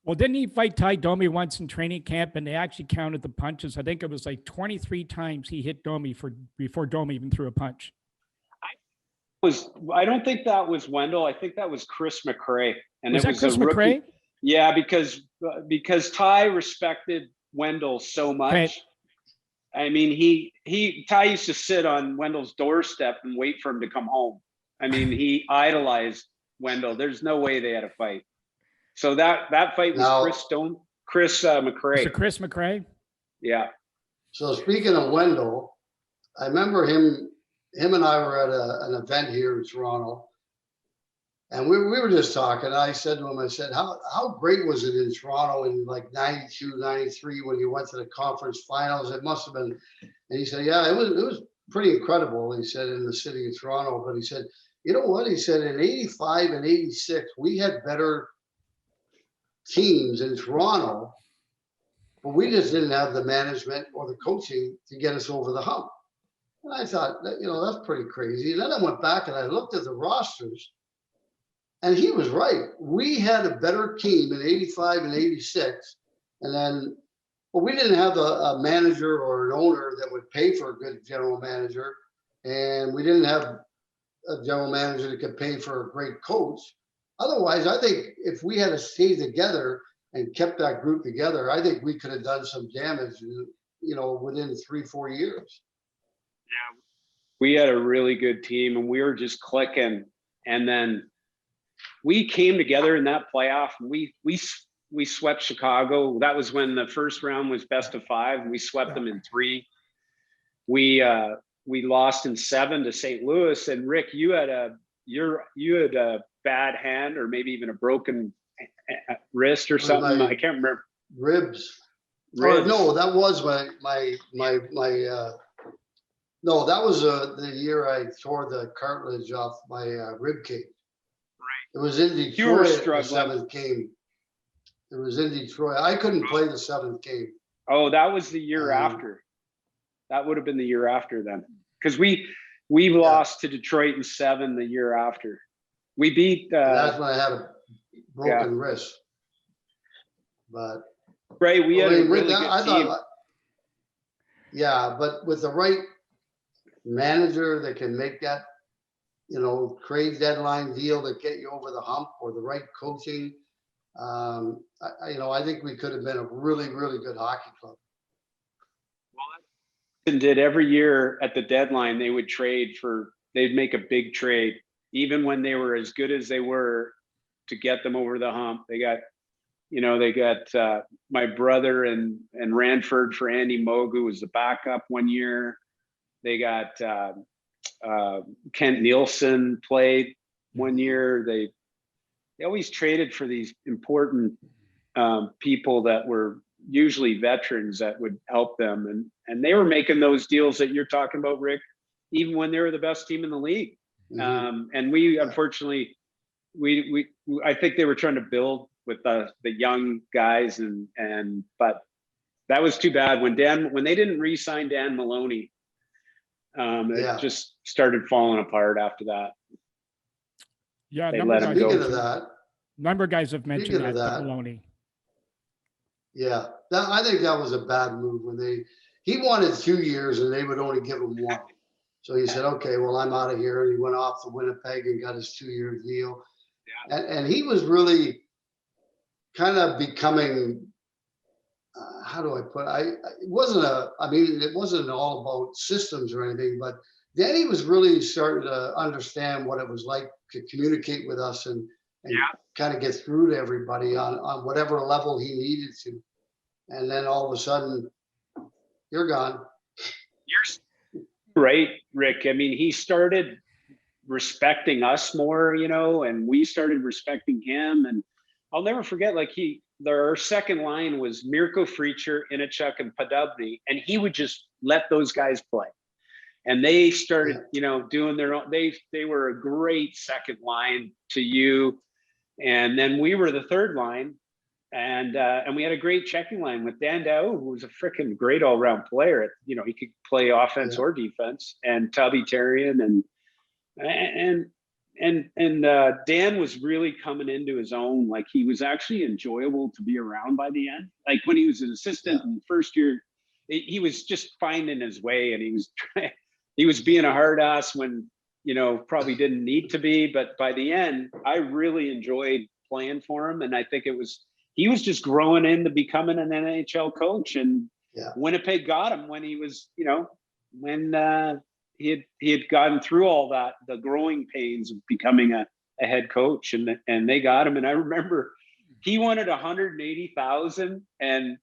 Well, didn't he fight Ty Domi once in training camp, and they actually counted the punches? I think it was like 23 times he hit Domi before Domi even threw a punch. I don't think that was Wendell. I think that was Chris McRae. And was that Chris McRae? Yeah, because Ty respected Wendell so much. Right. I mean, Ty used to sit on Wendell's doorstep and wait for him to come home. I mean, he idolized Wendell. There's no way they had a fight. So that fight was Chris McRae. Was it Chris McRae? Yeah. So speaking of Wendell, I remember him and I were at an event here in Toronto, and we were just talking. I said to him, I said, how great was it in Toronto in like 92, 93 when you went to the conference finals? It must have been. And he said, yeah, it was pretty incredible. He said, in the city of Toronto. But he said, you know what? He said, in 85 and 86, we had better teams in Toronto, but we just didn't have the management or the coaching to get us over the hump. And I thought, that's pretty crazy. And then I went back and I looked at the rosters, and he was right. We had a better team in 85 and 86. And then, but we didn't have a manager or an owner that would pay for a good general manager. And we didn't have a general manager that could pay for a great coach. Otherwise, I think if we had stayed together and kept that group together, I think we could have done some damage, within 3-4 years. Yeah, we had a really good team, and we were just clicking. And then we came together in that playoff. We swept Chicago. That was when the first round was best of 5. We swept them in 3. We lost in 7 to St. Louis. And Rick, you had a bad hand, or maybe even a broken wrist or something. I can't remember. Ribs. Oh, no, that was no, that was the year I tore the cartilage off my rib cage. Right. It was in Detroit. The 7th game. It was in Detroit. I couldn't play the 7th game. Oh, that was the year after. That would have been the year after then, because we lost to Detroit in 7 the year after. We beat. That's when I had a broken wrist. But right, we had a really good team. Yeah, but with the right manager that can make that, trade deadline deal to get you over the hump, or the right coaching, I think we could have been a really, really good hockey club. Well, did every year at the deadline, they would they'd make a big trade, even when they were as good as they were, to get them over the hump. They got my brother and Ranford for Andy Moog, who was the backup one year. They got Kent Nielsen played one year. They always traded for these important people that were usually veterans that would help them. And they were making those deals that you're talking about, Rick, even when they were the best team in the league. Mm-hmm. And we, unfortunately, I think they were trying to build with the young guys, but that was too bad when they didn't re-sign Dan Maloney. It just started falling apart after that. Yeah, they let him go. Speaking of that, number of guys have mentioned that Maloney. Yeah, I think that was a bad move when he wanted 2 years and they would only give him 1. So he said, okay, well, I'm out of here. And he went off to Winnipeg and got his 2-year deal. Yeah. And he was really kind of becoming, how do I put it? It wasn't all about systems or anything, but then he was really starting to understand what it was like to communicate with us and kind of get through to everybody on whatever level he needed to. And then all of a sudden, you're gone. You're right, Rick. I mean, he started respecting us more, and we started respecting him. And I'll never forget, like their second line was Mirko Fricher, Inachuk, and Podobny, and he would just let those guys play. And they started, doing their own. They were a great second line to you, and then we were the third line, and we had a great checking line with Dan Dow, who was a freaking great all round player. He could play offense or defense, and Tubby Terrian, and Dan was really coming into his own. Like, he was actually enjoyable to be around by the end. Like, when he was an assistant in the first year, he was just finding his way, and he was being a hard ass when, probably didn't need to be. But by the end, I really enjoyed playing for him. And I think he was just growing into becoming an NHL coach. And Winnipeg got him when he was, when he had gotten through all that, the growing pains of becoming a head coach, and they got him. And I remember he wanted 180,000, and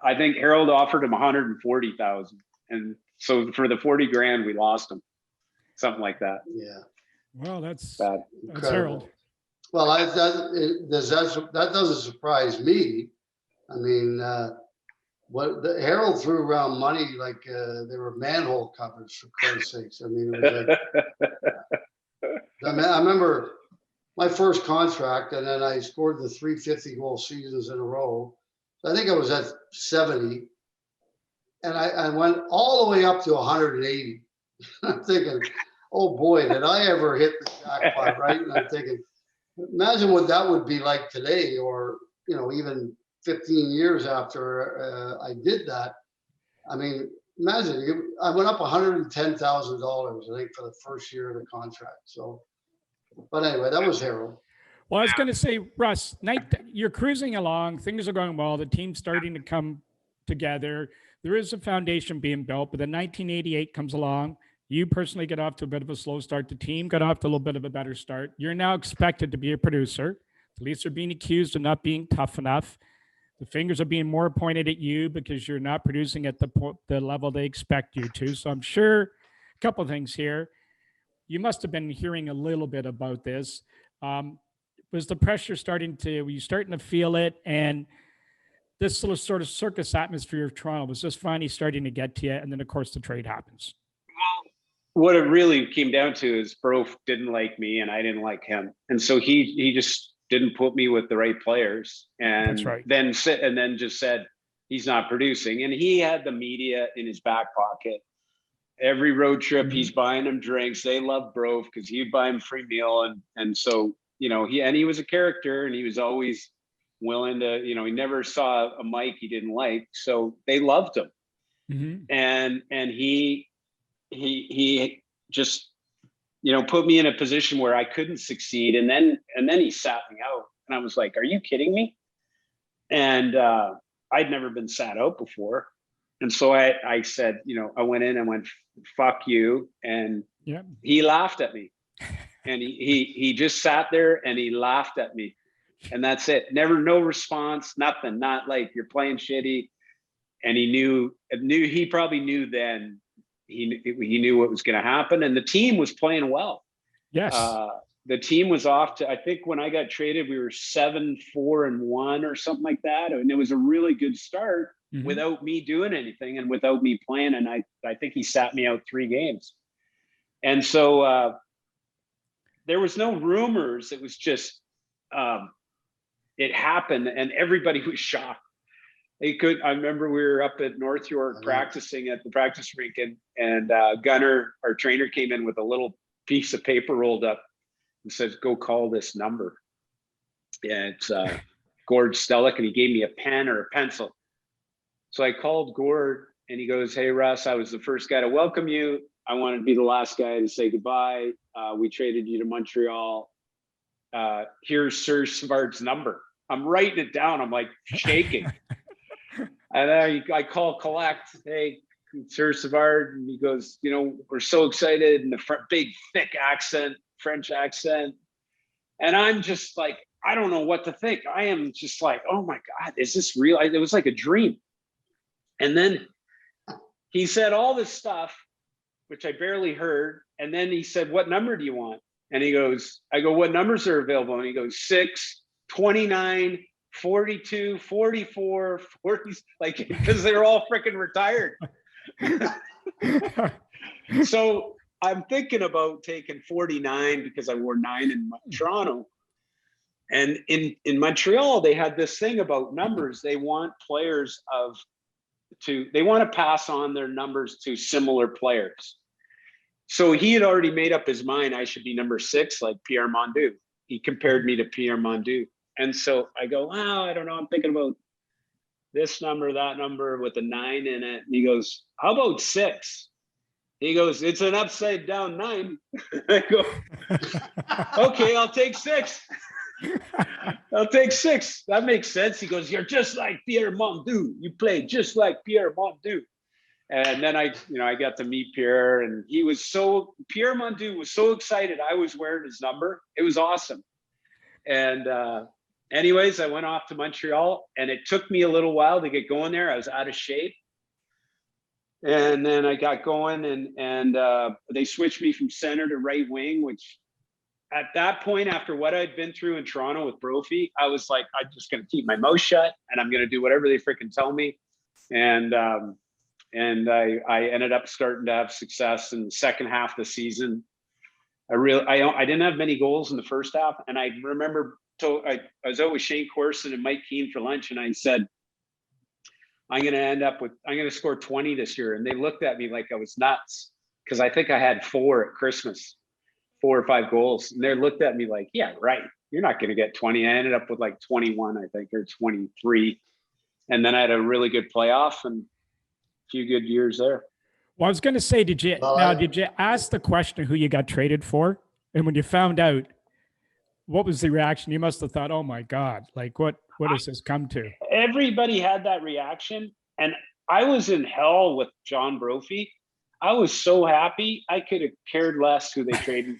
I think Harold offered him 140,000. And so for the 40 grand, we lost him, something like that. Yeah. Well, that's Incredible. Harold. Well, that doesn't surprise me. I mean, Harold threw around money like they were manhole covers, for Christ's sakes. I mean, it was like, I remember my first contract, and then I scored the 350 goal seasons in a row. So I think I was at 70, and I went all the way up to 180. I'm thinking, oh boy, did I ever hit the jackpot, right? And I'm thinking, imagine what that would be like today, or even 15 years after I did that. I mean, imagine, I went up $110,000, I think, for the first year of the contract. So, but anyway, that was Harold. Well, I was going to say, Russ, you're cruising along. Things are going well. The team's starting to come together. There is a foundation being built, but then 1988 comes along. You personally get off to a bit of a slow start. The team got off to a little bit of a better start. You're now expected to be a producer. The Leafs are being accused of not being tough enough. The fingers are being more pointed at you because you're not producing at the level they expect you to. So I'm sure a couple of things here. You must have been hearing a little bit about this. Was the pressure were you starting to feel it? And this little sort of circus atmosphere of Toronto, was just finally starting to get to you? And then, of course, the trade happens. What it really came down to is Brof didn't like me and I didn't like him. And so he just didn't put me with the right players, and That's right. then just said he's not producing. And he had the media in his back pocket. Every road trip, he's buying them drinks. They love Brof because he'd buy him free meal. And so, he was a character, and he was always willing to, he never saw a mic he didn't like. So they loved him. Mm-hmm. And he just, put me in a position where I couldn't succeed. And then he sat me out, and I was like, are you kidding me? And I'd never been sat out before. And so I said, I went in and went, fuck you. And he laughed at me, and he just sat there and he laughed at me, and that's it. No response, nothing, not like you're playing shitty. And he probably knew then. He knew what was going to happen, and the team was playing well. Yes. The team was off to, I think when I got traded, we were 7-4-1 or something like that. And it was a really good start without me doing anything and without me playing. And I think he sat me out 3 games. And so there was no rumors. It was just, it happened, and everybody was shocked. I remember we were up at North York practicing at the practice rink, and Gunnar, our trainer, came in with a little piece of paper rolled up and says, go call this number. Yeah, it's Gord Stellick, and he gave me a pen or a pencil. So I called Gord, and he goes, hey, Russ, I was the first guy to welcome you. I wanted to be the last guy to say goodbye. We traded you to Montreal. Here's Serge Savard's number. I'm writing it down. I'm like shaking. And then I call collect, hey, Serge Savard, and he goes, we're so excited, and the big, thick accent, French accent. And I'm just like, I don't know what to think. I am just like, oh my God, is this real? It was like a dream. And then he said all this stuff, which I barely heard. And then he said, what number do you want? And I go, what numbers are available? And he goes, 6, 29, 42, 44, 40, like, because they're all freaking retired. So I'm thinking about taking 49 because I wore 9 in Toronto. And in Montreal, they had this thing about numbers. They want players they want to pass on their numbers to similar players. So he had already made up his mind I should be number 6, like Pierre Mondu. He compared me to Pierre Mondu. And so I go, wow, I don't know. I'm thinking about this number, that number with a 9 in it. And he goes, how about 6? He goes, it's an upside down 9. I go, okay, I'll take 6. I'll take 6. That makes sense. He goes, you're just like Pierre Mondu. You play just like Pierre Mondu. And then I got to meet Pierre, and Pierre Mondu was so excited I was wearing his number. It was awesome. And anyways, I went off to Montreal, and it took me a little while to get going there. I was out of shape. And then I got going, and they switched me from center to right wing, which at that point, after what I'd been through in Toronto with Brophy, I was like, I'm just going to keep my mouth shut, and I'm going to do whatever they freaking tell me. And I ended up starting to have success in the second half of the season. I didn't have many goals in the first half, and I remember I was out with Shane Corson and Mike Keane for lunch, and I said, I'm going to score 20 this year. And they looked at me like I was nuts, because I think I had 4 at Christmas, 4 or 5 goals. And they looked at me like, yeah, right. You're not going to get 20. I ended up with like 21, I think, or 23. And then I had a really good playoff and a few good years there. Well, I was going to say, did you ask the question who you got traded for? And when you found out, what was the reaction? You must have thought, oh my God, like what has this come to? Everybody had that reaction. And I was in hell with John Brophy. I was so happy. I could have cared less who they traded.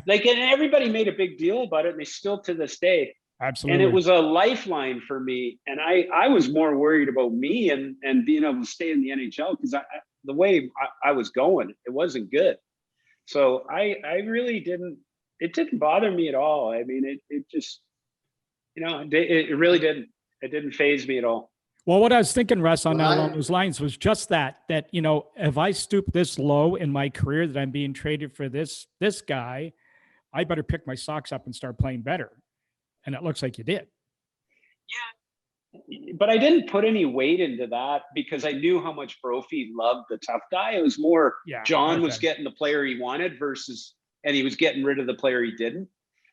Like, and everybody made a big deal about it. And they still to this day. Absolutely. And it was a lifeline for me. And I was more worried about me and being able to stay in the NHL, because the way I was going, it wasn't good. So I really didn't, it didn't bother me at all. I mean, it just, it really didn't. It didn't faze me at all. Well, what I was thinking, Russ, along those lines was just that if I stoop this low in my career that I'm being traded for this guy, I better pick my socks up and start playing better. And it looks like you did. Yeah, but I didn't put any weight into that because I knew how much Brophy loved the tough guy. It was more John was getting the player he wanted and he was getting rid of the player he didn't.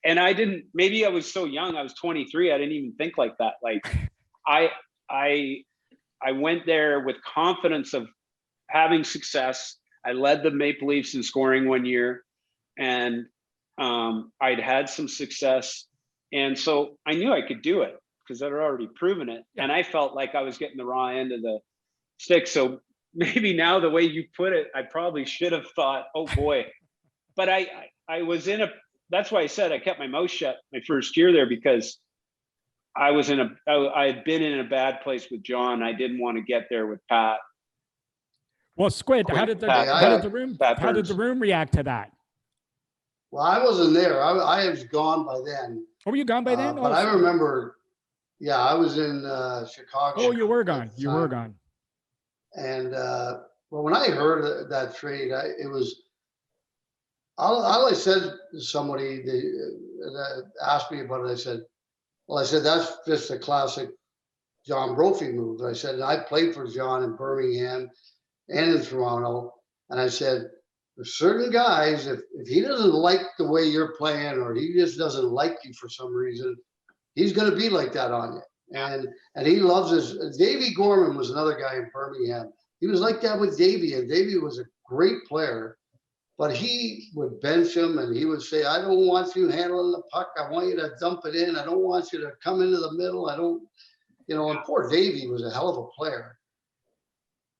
And maybe I was so young, I was 23. I didn't even think like that. Like I went there with confidence of having success. I led the Maple Leafs in scoring one year, and I'd had some success. And so I knew I could do it because I'd already proven it. And I felt like I was getting the raw end of the stick. So maybe now the way you put it, I probably should have thought, oh boy. But I was that's why I said I kept my mouth shut my first year there, because I had been in a bad place with John. I didn't want to get there with Pat. Well, Squid, how did the room react to that? Well, I wasn't there. I was gone by then. Oh, were you gone by then? But I remember, I was in Chicago. Oh, you were gone. You were gone. And well, when I heard that trade, it was all I said to somebody that asked me about it. I said, that's just a classic John Brophy move. I said, and I played for John in Birmingham and in Toronto. And I said, there's certain guys, if he doesn't like the way you're playing, or he just doesn't like you for some reason, he's going to be like that on you. And he loves his. Davey Gorman was another guy in Birmingham. He was like that with Davey, and Davey was a great player, but he would bench him, and he would say, I don't want you handling the puck. I want you to dump it in. I don't want you to come into the middle. I don't, and poor Davey was a hell of a player.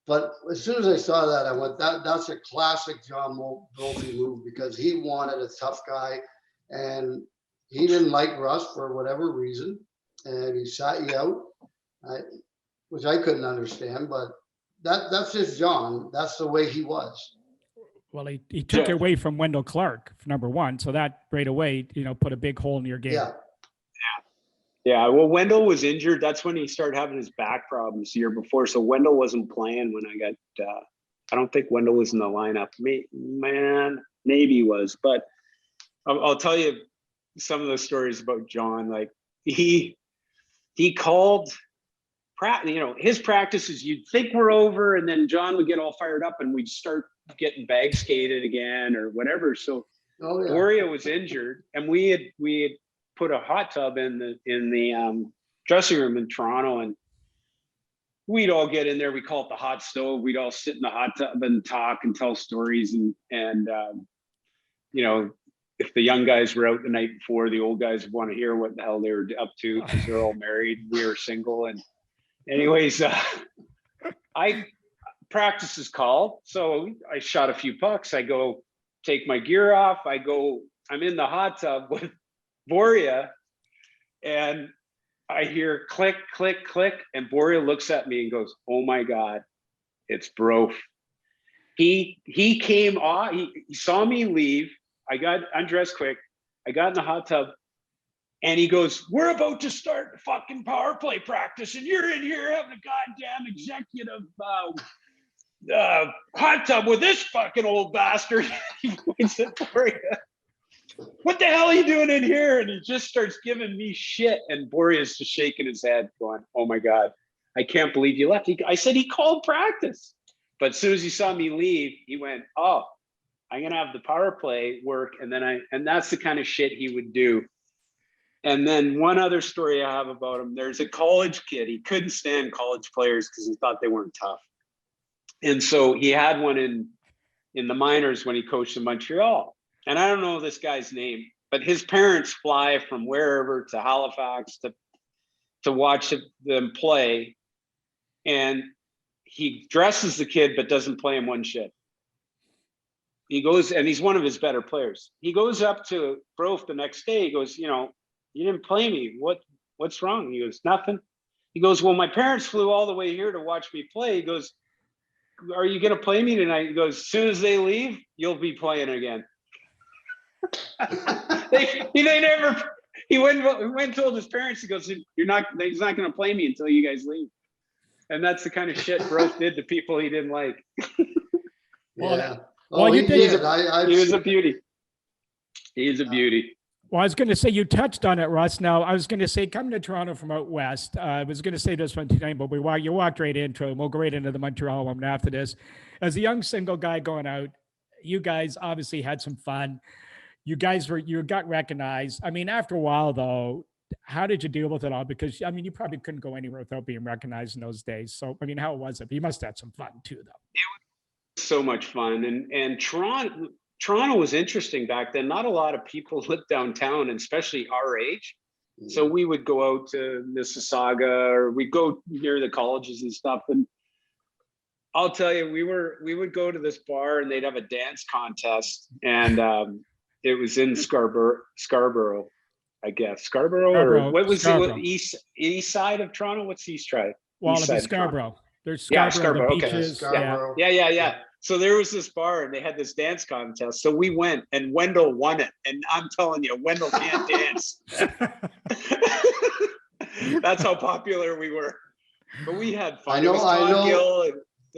But as soon as I saw that, I went, that's a classic John Brophy move, because he wanted a tough guy, and he didn't like Russ for whatever reason, and he sat you out, which I couldn't understand, but that's just John. That's the way he was. Well, he took it away from Wendell Clark, number one, so that right away, put a big hole in your game. Yeah, well, Wendell was injured. That's when he started having his back problems the year before. So Wendell wasn't playing when I got. I don't think Wendell was in the lineup. Maybe he was, but I'll tell you some of the stories about John. Like he called. His practices, you'd think were over, and then John would get all fired up, and we'd start getting bag skated again or whatever. So Boria was injured, and we had put a hot tub in the dressing room in Toronto, and we'd all get in there. We call it the hot stove. We'd all sit in the hot tub and talk and tell stories, and if the young guys were out the night before, the old guys want to hear what the hell they were up to because they're all married. We were single, and anyways, practice is called. So I shot a few pucks. I go take my gear off. I'm in the hot tub with Boria, and I hear click, click, click. And Boria looks at me and goes, "Oh my God, it's Brof." He came off, he saw me leave. I got undressed quick. I got in the hot tub. And he goes, "We're about to start fucking power play practice, and you're in here having a goddamn executive hot tub with this fucking old bastard." He points at Boria. "What the hell are you doing in here?" And he just starts giving me shit. And Boria's just shaking his head, going, "Oh my God, I can't believe you left." I said he called practice. But as soon as he saw me leave, he went, "Oh, I'm gonna have the power play work." And that's the kind of shit he would do. And then one other story I have about him, there's a college kid. He couldn't stand college players because he thought they weren't tough. And so he had one in the minors when he coached in Montreal. And I don't know this guy's name, but his parents fly from wherever to Halifax to watch them play. And he dresses the kid, but doesn't play him one shit. He goes, and he's one of his better players. He goes up to Brof the next day. He goes, "You didn't play me. What's wrong?" He goes, "Nothing." He goes, "Well, my parents flew all the way here to watch me play." He goes, "Are you going to play me tonight?" He goes, "As soon as they leave, you'll be playing again." He went and told his parents, he goes, he's not going to play me until you guys leave. And that's the kind of shit Brof did to people he didn't like. Yeah. He did. He was a beauty. He is a beauty. Well, I was going to say, you touched on it, Russ. Now, I was going to say, coming to Toronto from out west, I was going to say this one tonight, but you walked right into it. We'll go right into the Montreal one after this. As a young single guy going out, you guys obviously had some fun. You got recognized. I mean, after a while, though, how did you deal with it all? Because, I mean, you probably couldn't go anywhere without being recognized in those days. So, I mean, how was it? You must have had some fun, too, though. It was so much fun. And Toronto was interesting back then. Not a lot of people lived downtown, and especially our age. So we would go out to Mississauga, or we'd go near the colleges and stuff. And I'll tell you, we would go to this bar, and they'd have a dance contest, and it was in Scarborough, I guess. Scarborough. Or what was it? East side of Toronto? What's east side? Well, it'd be Scarborough. There's Scarborough, the beaches. Scarborough. Yeah. So there was this bar, and they had this dance contest. So we went, and Wendell won it. And I'm telling you, Wendell can't dance. That's how popular we were. But we had fun. It was Todd Gill,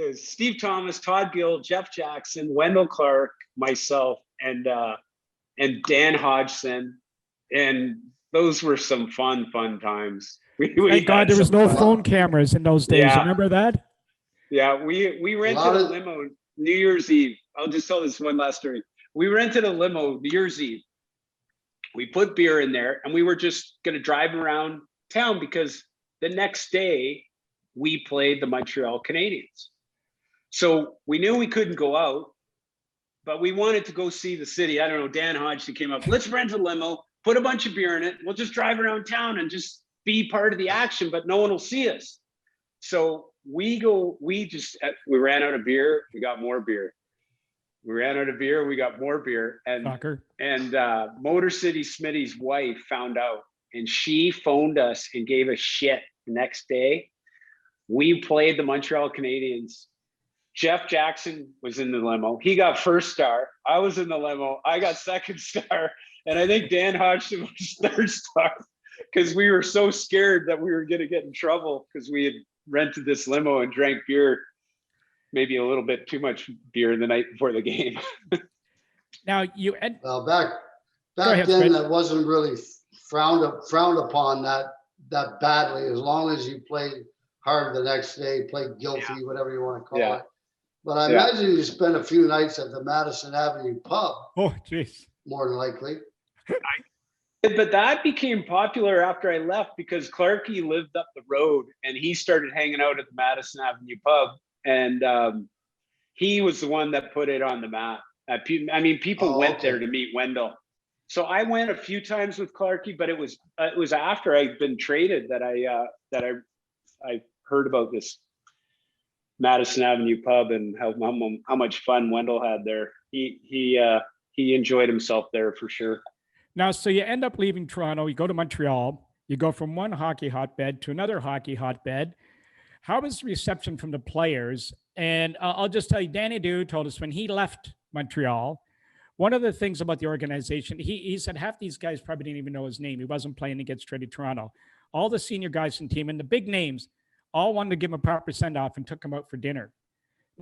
and Steve Thomas, Todd Gill, Jeff Jackson, Wendell Clark, myself, and Dan Hodgson. And those were some fun times. Thank God there was no phone cameras in those days. Yeah. Remember that? Yeah, we rented a limo New Year's Eve. I'll just tell this one last story. We rented a limo New Year's Eve. We put beer in there, and we were just going to drive around town because the next day we played the Montreal Canadiens. So we knew we couldn't go out, but we wanted to go see the city. I don't know, Dan Hodgson came up, "Let's rent a limo, put a bunch of beer in it. We'll just drive around town and just be part of the action, but no one will see us." So we ran out of beer. We got more beer. We ran out of beer. We got more beer. And Motor City Smitty's wife found out, and she phoned us and gave us shit the next day. We played the Montreal Canadiens. Jeff Jackson was in the limo. He got first star. I was in the limo. I got second star. And I think Dan Hodgson was third star. because we were so scared that we were going to get in trouble because we had rented this limo and drank beer, maybe a little bit too much beer the night before the game. Now Well, back ahead, then, Squid. that wasn't really frowned upon that badly, as long as you played hard the next day, played guilty, whatever you want to call it. But I imagine you spent a few nights at the Madison Avenue pub. Oh, jeez. More than likely. But that became popular after I left because Clarkie lived up the road and he started hanging out at the Madison Avenue pub. And he was the one that put it on the map. I mean, people went there to meet Wendell. So I went a few times with Clarkie, but it was after I'd been traded that I heard about this Madison Avenue pub and how much fun Wendell had there. He enjoyed himself there for sure. Now, so you end up leaving Toronto, you go to Montreal, you go from one hockey hotbed to another hockey hotbed. How was the reception from the players? And I'll just tell you, Danny Dew told us when he left Montreal, one of the things about the organization, he said half these guys probably didn't even know his name. He wasn't playing against Trade Toronto. All the senior guys in the team and the big names all wanted to give him a proper send-off and took him out for dinner.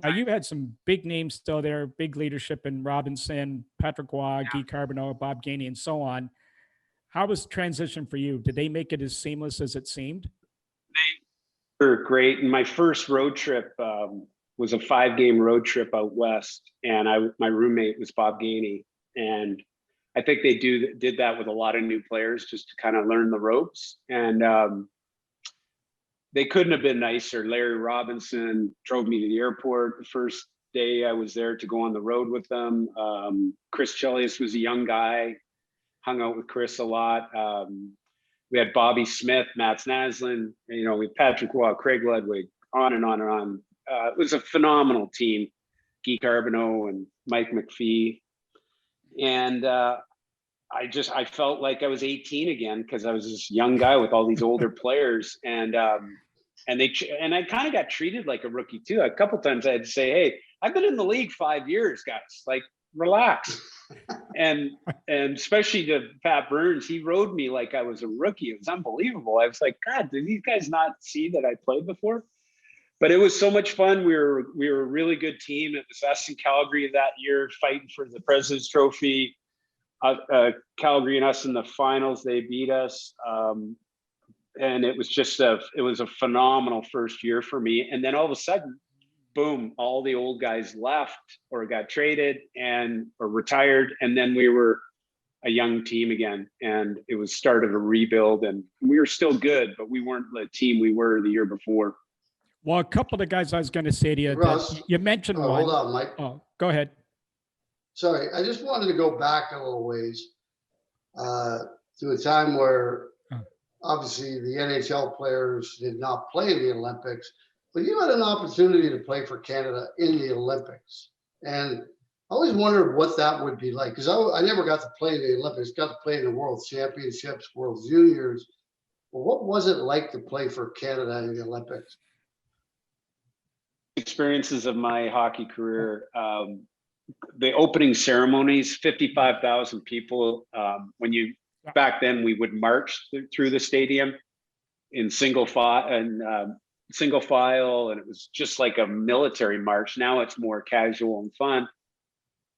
Now, you've had some big names still there, big leadership in Robinson, Patrick Waugh, Guy Carbonneau, Bob Gainey, and so on. How was transition for you? Did they make it as seamless as it seemed? They were great. And my first road trip was a 5-game road trip out west. And my roommate was Bob Gainey. And I think they did that with a lot of new players just to kind of learn the ropes. And they couldn't have been nicer. Larry Robinson drove me to the airport the first day I was there to go on the road with them. Chris Chelios was a young guy, hung out with Chris a lot. We had Bobby Smith, Mats Naslund, we had Patrick Waugh, Craig Ludwig, on and on and on. It was a phenomenal team, Guy Carbonneau and Mike McPhee. And I felt like I was 18 again because I was this young guy with all these older players, and I kind of got treated like a rookie too. A couple times I had to say, "Hey, I've been in the league 5 years, guys. Like, relax." and especially to Pat Burns, he rode me like I was a rookie. It was unbelievable. I was like, God, did these guys not see that I played before? But it was so much fun. We were a really good team. It was us in Calgary that year fighting for the President's Trophy. Calgary and us in the finals, they beat us. And it was just a phenomenal first year for me. And then all of a sudden, boom, all the old guys left or got traded or retired. And then we were a young team again. And it was start of a rebuild. And we were still good, but we weren't the team we were the year before. Well, a couple of the guys I was going to say to you, Russ, you mentioned one. Hold on, Mike. Oh, go ahead. Sorry, I just wanted to go back a little ways to a time where obviously the NHL players did not play in the Olympics, but you had an opportunity to play for Canada in the Olympics. And I always wondered what that would be like, because I never got to play in the Olympics, got to play in the World Championships, World Juniors. Well, what was it like to play for Canada in the Olympics? Experiences of my hockey career, the opening ceremonies, 55,000 people. Back then we would march through the stadium in single file, and it was just like a military march. Now it's more casual and fun,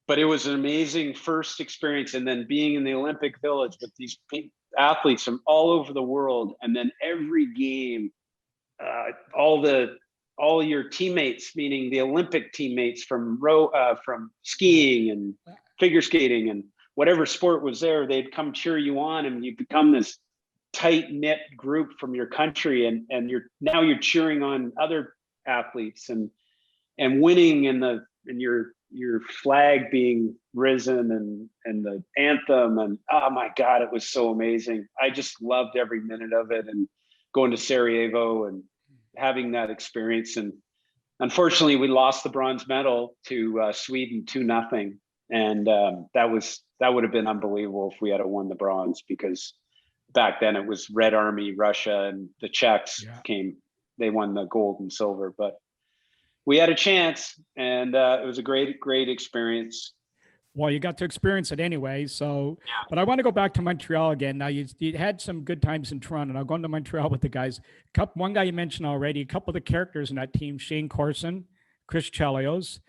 but it was an amazing first experience. And then being in the Olympic Village with these athletes from all over the world, and then every game, all your teammates, meaning the Olympic teammates from skiing and figure skating and whatever sport was there, they'd come cheer you on, and you become this tight knit group from your country, and you're cheering on other athletes and winning, and your flag being risen and the anthem, and oh my God, it was so amazing. I just loved every minute of it, and going to Sarajevo and having that experience. And unfortunately we lost the bronze medal to Sweden 2-0. And that would have been unbelievable if we had won the bronze, because back then it was Red Army, Russia, and the Czechs they won the gold and silver, but we had a chance, and it was a great experience. Well, you got to experience it anyway. So, but I want to go back to Montreal again. Now, you had some good times in Toronto. And I'll go into Montreal with the guys. One guy you mentioned already, a couple of the characters in that team, Shane Corson, Chris Chelios.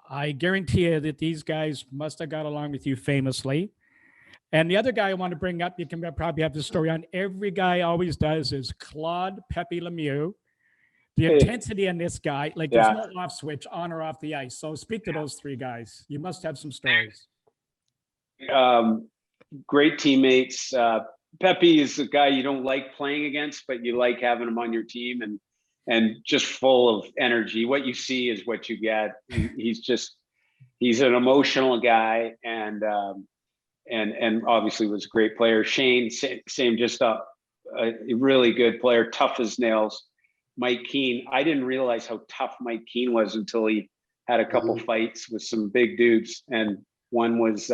I guarantee you that these guys must have got along with you famously. And the other guy I want to bring up, you can probably have the story on, every guy always does, is Claude Pepe Lemieux. The intensity in this guy, like there's no off switch on or off the ice. So speak to those three guys. You must have some stories. Great teammates. Pepe is a guy you don't like playing against, but you like having him on your team, and just full of energy. What you see is what you get. He's an emotional guy, and obviously was a great player. Shane, same, just a really good player, tough as nails. Mike Keane, I didn't realize how tough Mike Keane was until he had a couple fights with some big dudes. And one was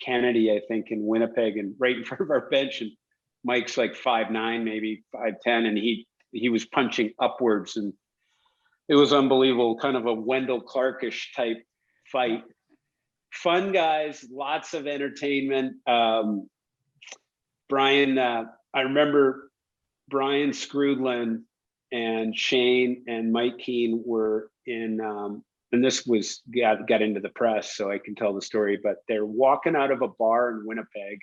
Kennedy, I think, in Winnipeg, and right in front of our bench. And Mike's like 5'9", maybe 5'10", and he was punching upwards, and it was unbelievable, kind of a Wendell Clarkish type fight. Fun guys, lots of entertainment. Brian, I remember Brian Scrudlin and Shane and Mike Keane were in, and this was got into the press, so I can tell the story, but they're walking out of a bar in Winnipeg,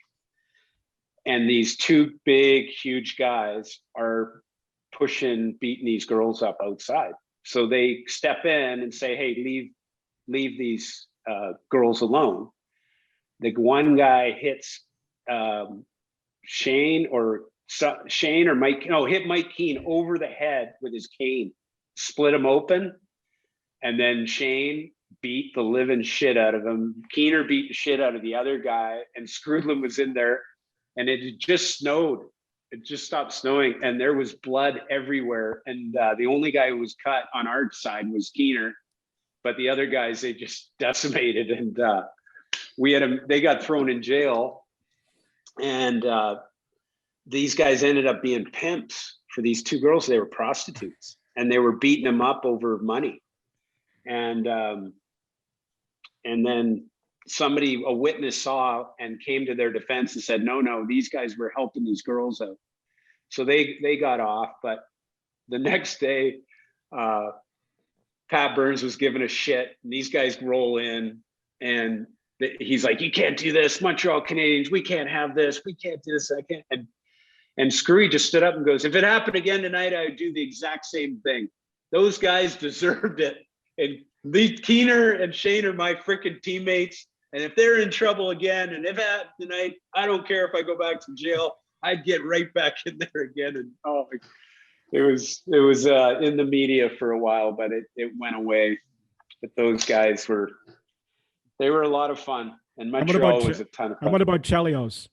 and these two big, huge guys are beating these girls up outside. So they step in and say, "Hey, leave these girls alone." The one guy hits Shane or Mike, hit Mike Keane over the head with his cane, split him open, and then Shane beat the living shit out of him. Keener beat the shit out of the other guy, and Scrudlin was in there, and it had just snowed. It just stopped snowing, and there was blood everywhere. And the only guy who was cut on our side was Keener, but the other guys, they just decimated, and they got thrown in jail, and these guys ended up being pimps for these two girls. They were prostitutes, and they were beating them up over money. And then a witness saw and came to their defense and said, no, these guys were helping these girls out. So they got off. But the next day, Pat Burns was giving a shit, and these guys roll in, and he's like, "You can't do this, Montreal Canadiens. We can't have this. We can't do this. I can't." And Screwy just stood up and goes, "If it happened again tonight, I would do the exact same thing. Those guys deserved it. And Keener and Shane are my freaking teammates. And if they're in trouble again, and if it happened tonight, I don't care if I go back to jail. I'd get right back in there again." And it was in the media for a while, but it went away. But those guys were a lot of fun. And Montreal was a ton of fun. And what about Chelios?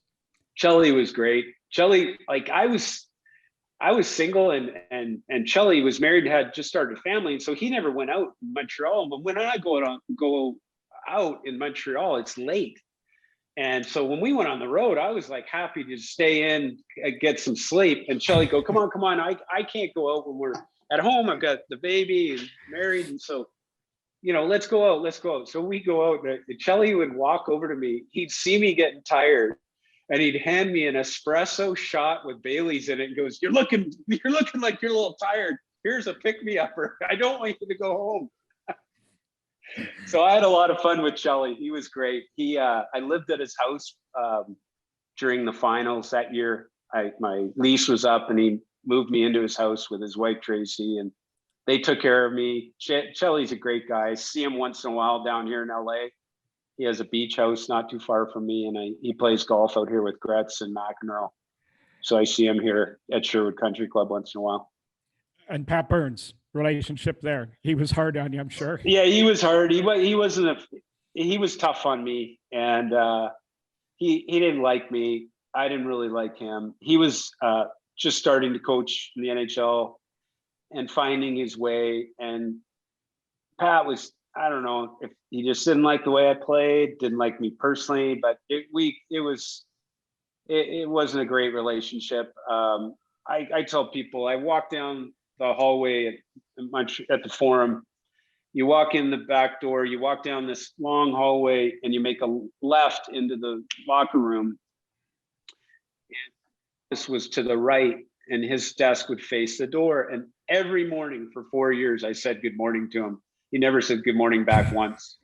Chelly was great. Chelly, like I was single, and Chelly was married and had just started a family, and so he never went out in Montreal. But when I go out in Montreal, it's late, and so when we went on the road, I was like happy to stay in and get some sleep. And Chelly go, come on, I can't go out when we're at home. I've got the baby and married, and so let's go out. So we go out, and Chelly would walk over to me. He'd see me getting tired, and he'd hand me an espresso shot with Bailey's in it and goes, you're looking like you're a little tired. Here's a pick-me-upper. I don't want you to go home. So I had a lot of fun with Chelly. He was great. I lived at his house during the finals that year. My lease was up, and he moved me into his house with his wife, Tracy, and they took care of me. Chelly's a great guy. I see him once in a while down here in LA. He has a beach house not too far from me, and he plays golf out here with Gretz and McEnroe. So I see him here at Sherwood Country Club once in a while. And Pat Burns, relationship there. He was hard on you, I'm sure. Yeah, he was hard. He was tough on me, and he didn't like me. I didn't really like him. He was just starting to coach in the NHL and finding his way. And Pat was, I don't know if he just didn't like the way I played, didn't like me personally, but it wasn't a great relationship. I tell people, I walked down the hallway at the Forum, You walk in the back door, you walk down this long hallway, and you make a left into the locker room. And this was to the right, and his desk would face the door. And every morning for 4 years, I said good morning to him. He never said good morning back once.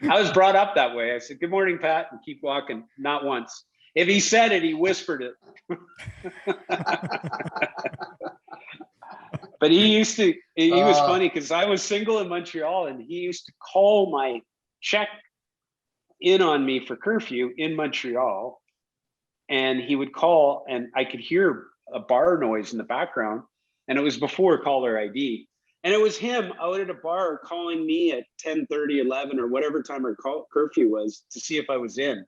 I was brought up that way. I said, good morning, Pat, and keep walking. Not once. If he said it, he whispered it. But he was funny because I was single in Montreal, and he used to call my check in on me for curfew in Montreal. And he would call, and I could hear a bar noise in the background. And it was before caller ID. And it was him out at a bar calling me at 10:30, 11, or whatever time our curfew was to see if I was in.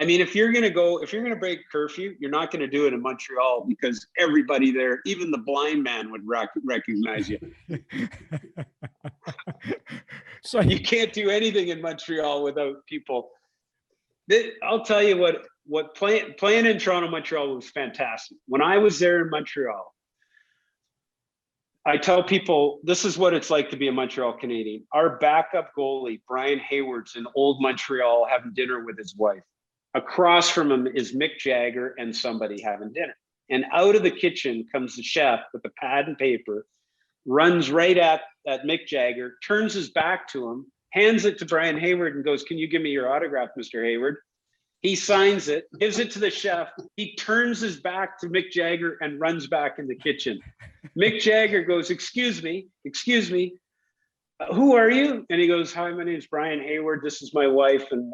I mean, if you're going to break curfew, you're not going to do it in Montreal because everybody there, even the blind man, would recognize you. So you can't do anything in Montreal without people. I'll tell you what playing in Toronto, Montreal was fantastic. When I was there in Montreal, I tell people this is what it's like to be a Montreal Canadian. Our backup goalie, Brian Hayward's in old Montreal having dinner with his wife. Across from him is Mick Jagger and somebody having dinner. And out of the kitchen comes the chef with a pad and paper, runs right at Mick Jagger, turns his back to him, hands it to Brian Hayward and goes, "Can you give me your autograph, Mr. Hayward?" He signs it, gives it to the chef. He turns his back to Mick Jagger and runs back in the kitchen. Mick Jagger goes, excuse me, who are you?" And he goes, "Hi, my name's Brian Hayward. This is my wife." And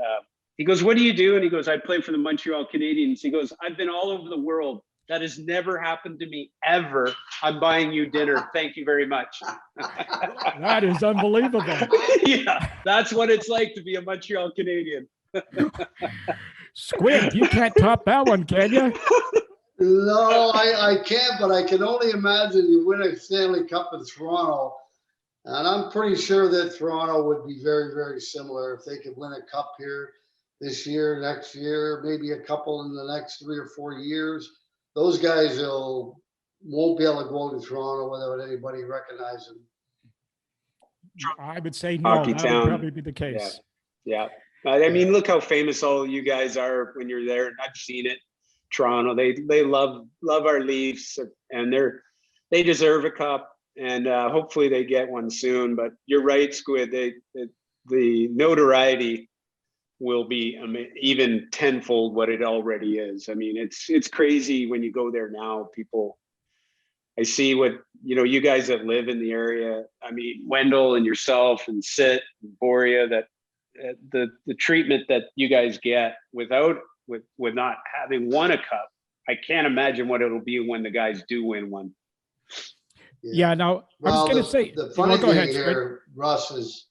he goes, "What do you do?" And he goes, "I play for the Montreal Canadiens." He goes, "I've been all over the world. That has never happened to me ever. I'm buying you dinner. Thank you very much." That is unbelievable. Yeah, that's what it's like to be a Montreal Canadian. Squid, you can't top that one, can you? No, I can't, but I can only imagine you win a Stanley Cup in Toronto. And I'm pretty sure that Toronto would be very, very similar if they could win a cup here this year, next year, maybe a couple in the next 3 or 4 years. Those guys won't be able to go to Toronto without anybody recognizing. I would say no. Hockey That town. would probably be the case. Yeah. I mean, look how famous all you guys are when you're there. I've seen it. Toronto, they love our Leafs, and they deserve a cup, and hopefully they get one soon. But you're right, Squid. The notoriety will be even tenfold what it already is. I mean, it's crazy when you go there now. People, I see what you guys that live in the area. I mean, Wendell and yourself and Sit and Boria, that the treatment that you guys get with not having won a cup. I can't imagine what it'll be when the guys do win one. Yeah. Now, I was going to say, the funny go ahead, thing here, Russ, is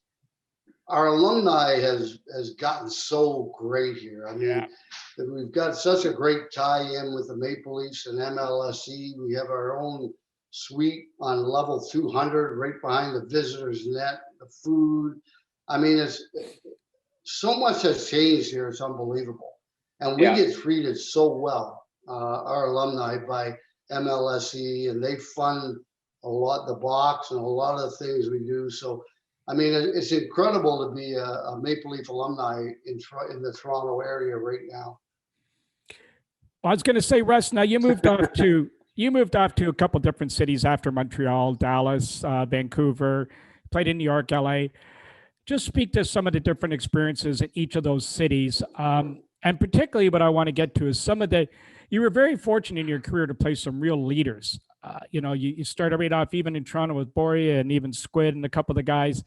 our alumni has gotten so great here. I mean, we've got such a great tie-in with the Maple Leafs and MLSE. We have our own suite on level 200, right behind the visitors net. The food. I mean, it's so much has changed here. It's unbelievable, and we get treated so well. Our alumni by MLSE, and they fund a lot the box and a lot of the things we do. So, I mean, it's incredible to be a Maple Leaf alumni in the Toronto area right now. I was going to say, Russ, now you moved off to a couple different cities after Montreal, Dallas, Vancouver, played in New York, LA. Just speak to some of the different experiences in each of those cities. And particularly what I want to get to is you were very fortunate in your career to play some real leaders. You started right off even in Toronto with Boria and even Squid and a couple of the guys,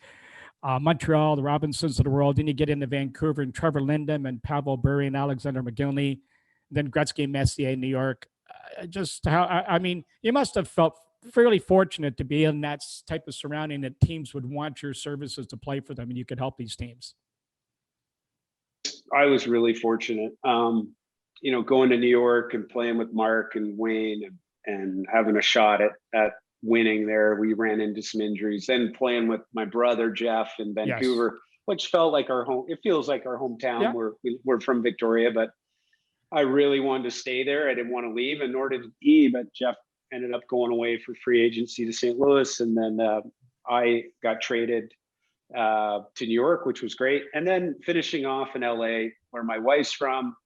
Montreal, the Robinsons of the world. Then you get into Vancouver and Trevor Lindham and Pavel Bure and Alexander McGillney, then Gretzky and Messier in New York. You must have felt fairly fortunate to be in that type of surrounding that teams would want your services to play for them and you could help these teams. I was really fortunate, going to New York and playing with Mark and Wayne and having a shot at winning there. We ran into some injuries, then playing with my brother, Jeff, in Vancouver, which felt like our home. It feels like our hometown. Yeah. We're from Victoria, but I really wanted to stay there. I didn't want to leave, and nor did he, but Jeff ended up going away for free agency to St. Louis. And then I got traded to New York, which was great. And then finishing off in LA, where my wife's from,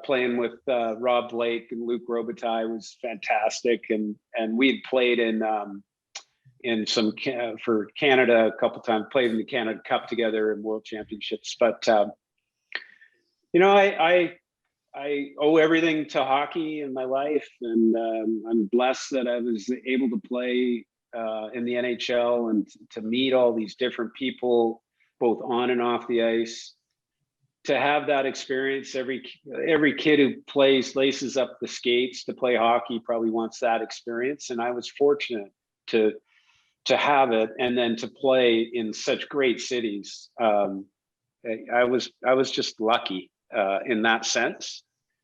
playing with Rob Blake and Luke Robitaille was fantastic. And we'd played in some for Canada a couple times, played in the Canada Cup together and World Championships. But you know, I owe everything to hockey in my life, and I'm blessed that I was able to play in the NHL and to meet all these different people, both on and off the ice. To have that experience, every kid who laces up the skates to play hockey probably wants that experience, and I was fortunate to have it, and then to play in such great cities. I was just lucky in that sense,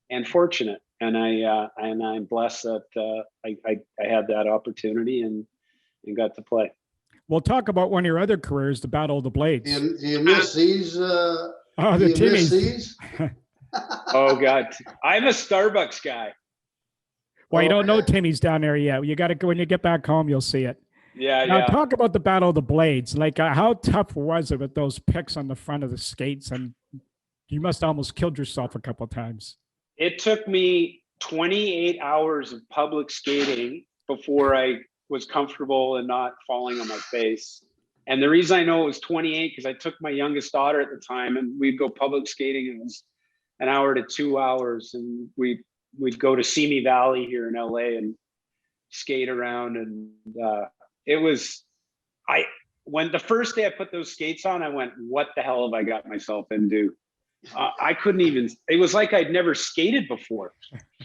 and fortunate, and I'm blessed that I had that opportunity and got to play. We'll talk about one of your other careers, the Battle of the Blades. Do you miss these? Oh, the Timmies. Oh God, I'm a Starbucks guy. Well, you don't know Timmy's down there yet. You got to go when you get back home. You'll see it. Yeah. Now talk about the Battle of the Blades. Like, how tough was it with those picks on the front of the skates? And you must have almost killed yourself a couple of times. It took me 28 hours of public skating before I was comfortable and not falling on my face. And the reason I know it was 28 because I took my youngest daughter at the time, and we'd go public skating. It was an hour to 2 hours, and we'd go to Simi Valley here in LA and skate around. And it was, when the first day I put those skates on, I went, what the hell have I got myself into? I couldn't even, it was like I'd never skated before.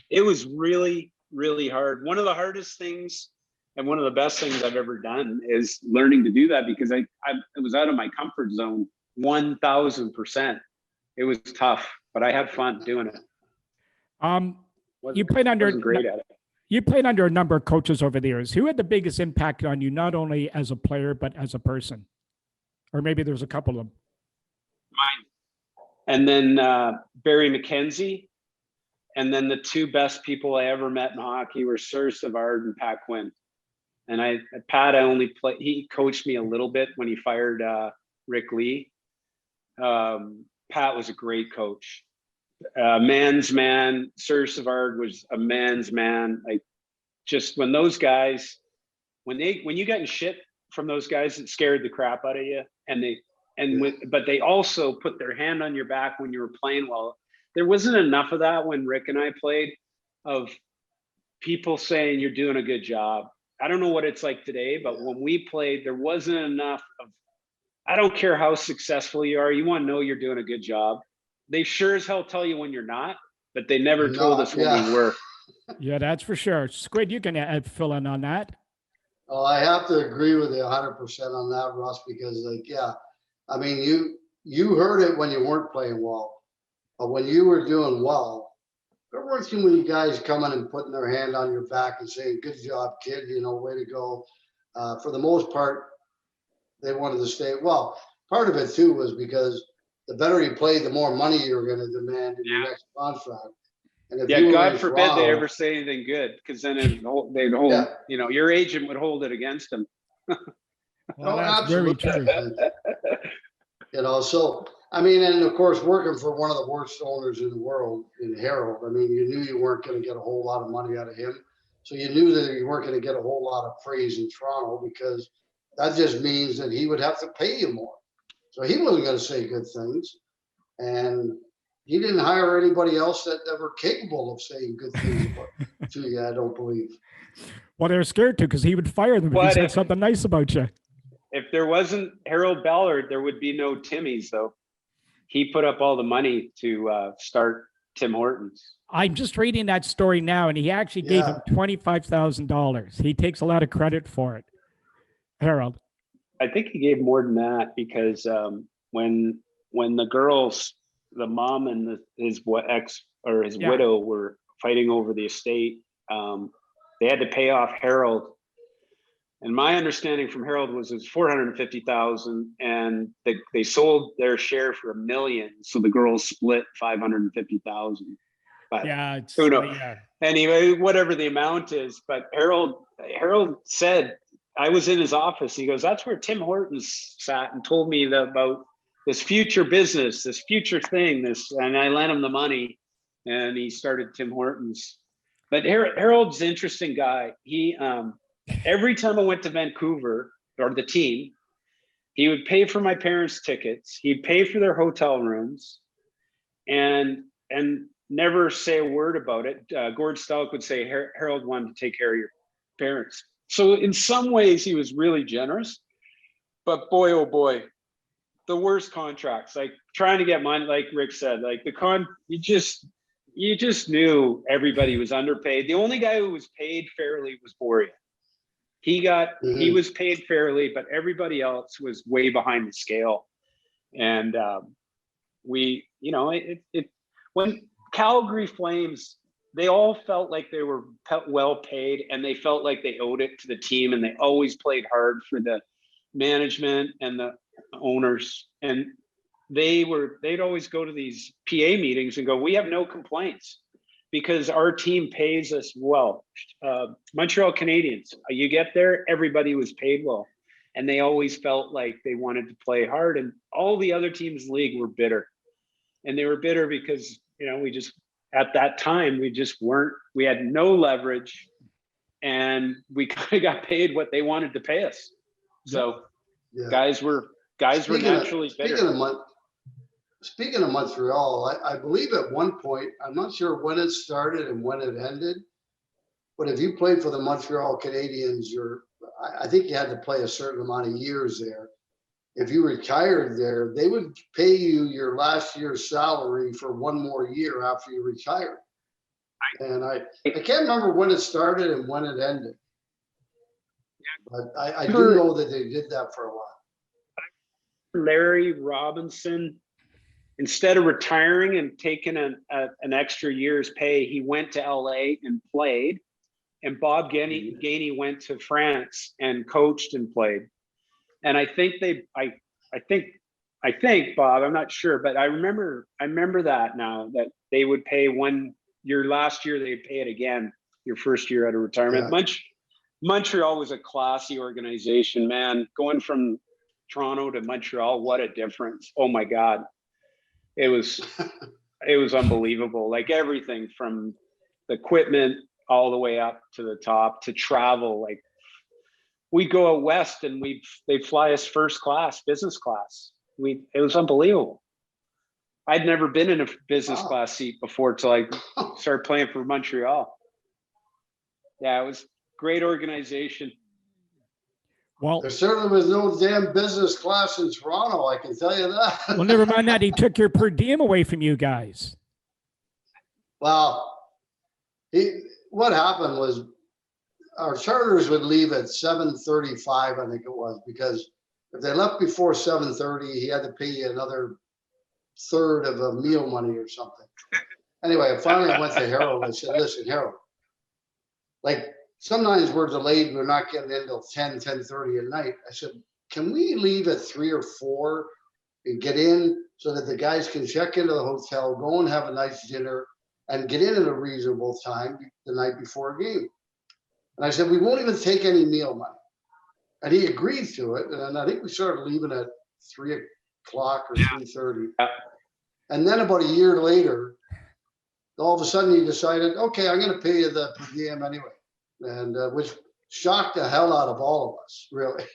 It was really, really hard. One of the hardest things and one of the best things I've ever done is learning to do that, because it was out of my comfort zone 1000%. It was tough, but I had fun doing it. You played under great at it. You played under a number of coaches over the years. Who had the biggest impact on you, not only as a player but as a person? Or maybe there's a couple of them. Mine. And then Barry McKenzie. And then the two best people I ever met in hockey were Sir Savard and Pat Quinn. And Pat, he coached me a little bit when he fired Rick Lee. Pat was a great coach. Man's man. Sir Savard was a man's man. Like, just when those guys, when you got in shit from those guys, it scared the crap out of you. But they also put their hand on your back when you were playing well. There wasn't enough of that when Rick and I played, of people saying you're doing a good job. I don't know what it's like today, but when we played, there wasn't enough of, I don't care how successful you are, you want to know you're doing a good job. They sure as hell tell you when you're not, but they never told us when we were. Yeah, that's for sure. Squid, you can fill in on that. Oh, I have to agree with you 100% on that, Russ, because I mean, you heard it when you weren't playing well, but when you were doing well, there weren't too many guys coming and putting their hand on your back and saying, good job, kid, way to go. For the most part, they wanted to stay. Well, part of it too was because the better you played, the more money you were going to demand in your next contract. And if God forbid they ever say anything good, because then they'd hold, your agent would hold it against them. Well, that's very true. So, I mean, and of course, working for one of the worst owners in the world, in Harold, I mean, you knew you weren't going to get a whole lot of money out of him. So you knew that you weren't going to get a whole lot of praise in Toronto, because that just means that he would have to pay you more. So he wasn't going to say good things. And he didn't hire anybody else that were capable of saying good things to you, I don't believe. Well, they were scared to, because he would fire them if he said something nice about you. If there wasn't Harold Ballard, there would be no Timmy's, though. He put up all the money to start Tim Hortons. I'm just reading that story now, and he actually gave him $25,000. He takes a lot of credit for it, Harold. I think he gave more than that, because when the girls, the mom and his widow were fighting over the estate, they had to pay off Harold. And my understanding from Harold was it was $450,000, and they sold their share for $1 million. So the girls split $550,000. But who knows? Anyway, whatever the amount is, but Harold said, I was in his office. He goes, "That's where Tim Hortons sat and told me about this future business, this future thing, this," and I lent him the money and he started Tim Hortons. But Harold's an interesting guy. He, every time I went to Vancouver, or the team, he would pay for my parents' tickets. He'd pay for their hotel rooms and never say a word about it. Gord Stellick would say, "Harold wanted to take care of your parents." So in some ways he was really generous, but boy, oh boy, the worst contracts, like trying to get money, like Rick said, like you just knew everybody was underpaid. The only guy who was paid fairly was Boria. He was paid fairly, but everybody else was way behind the scale. And when Calgary Flames, they all felt like they were well paid and they felt like they owed it to the team, and they always played hard for the management and the owners. And they'd always go to these PA meetings and go, "We have no complaints because our team pays us well." Montreal Canadiens, you get there, everybody was paid well. And they always felt like they wanted to play hard. And all the other teams in the league were bitter. And they were bitter because, at that time, we had no leverage and we kind of got paid what they wanted to pay us. So guys were naturally bitter. Speaking of Montreal, I believe at one point, I'm not sure when it started and when it ended, but if you played for the Montreal Canadiens, I think you had to play a certain amount of years there. If you retired there, they would pay you your last year's salary for one more year after you retired. And I can't remember when it started and when it ended. But I do know that they did that for a while. Larry Robinson, instead of retiring and taking an extra year's pay, he went to LA and played. And Bob Gainey went to France and coached and played. And I think Bob, I'm not sure, but I remember that now, that they would pay your last year, they'd pay it again, your first year out of retirement. Yeah. Montreal was a classy organization, man. Going from Toronto to Montreal, what a difference. Oh my God. It was unbelievable. Like everything from the equipment all the way up to the top, to travel. Like we'd go out west and they'd fly us first class, business class. It was unbelievable. I'd never been in a business class seat before till I started playing for Montreal. Yeah, it was great organization. Well, there certainly was no damn business class in Toronto, I can tell you that. Well, never mind that. He took your per diem away from you guys. Well, what happened was our charters would leave at 7:35, I think it was, because if they left before 7:30, he had to pay you another third of a meal money or something. Anyway, finally I went to Harold and I said, "Listen, Harold, like sometimes we're delayed, we're not getting in until 10:30 at night." I said, "Can we leave at 3 or 4 and get in so that the guys can check into the hotel, go and have a nice dinner, and get in at a reasonable time the night before a game?" And I said, "We won't even take any meal money." And he agreed to it. And I think we started leaving at 3 o'clock or 3:30. And then about a year later, all of a sudden he decided, "Okay, I'm going to pay you the per diem anyway." And which shocked the hell out of all of us, really.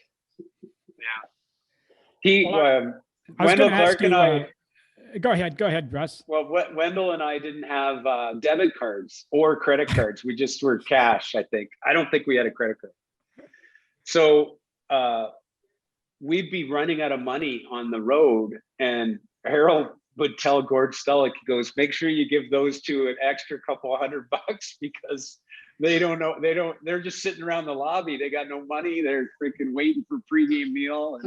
Yeah. Wendell Clark and I. Go ahead, Russ. Well, Wendell and I didn't have debit cards or credit cards. We just were cash, I think. I don't think we had a credit card. So we'd be running out of money on the road, and Harold would tell Gord Stellick, he goes, "Make sure you give those two an extra couple of $100 because they don't know. They're just sitting around the lobby. They got no money. They're freaking waiting for pregame meal."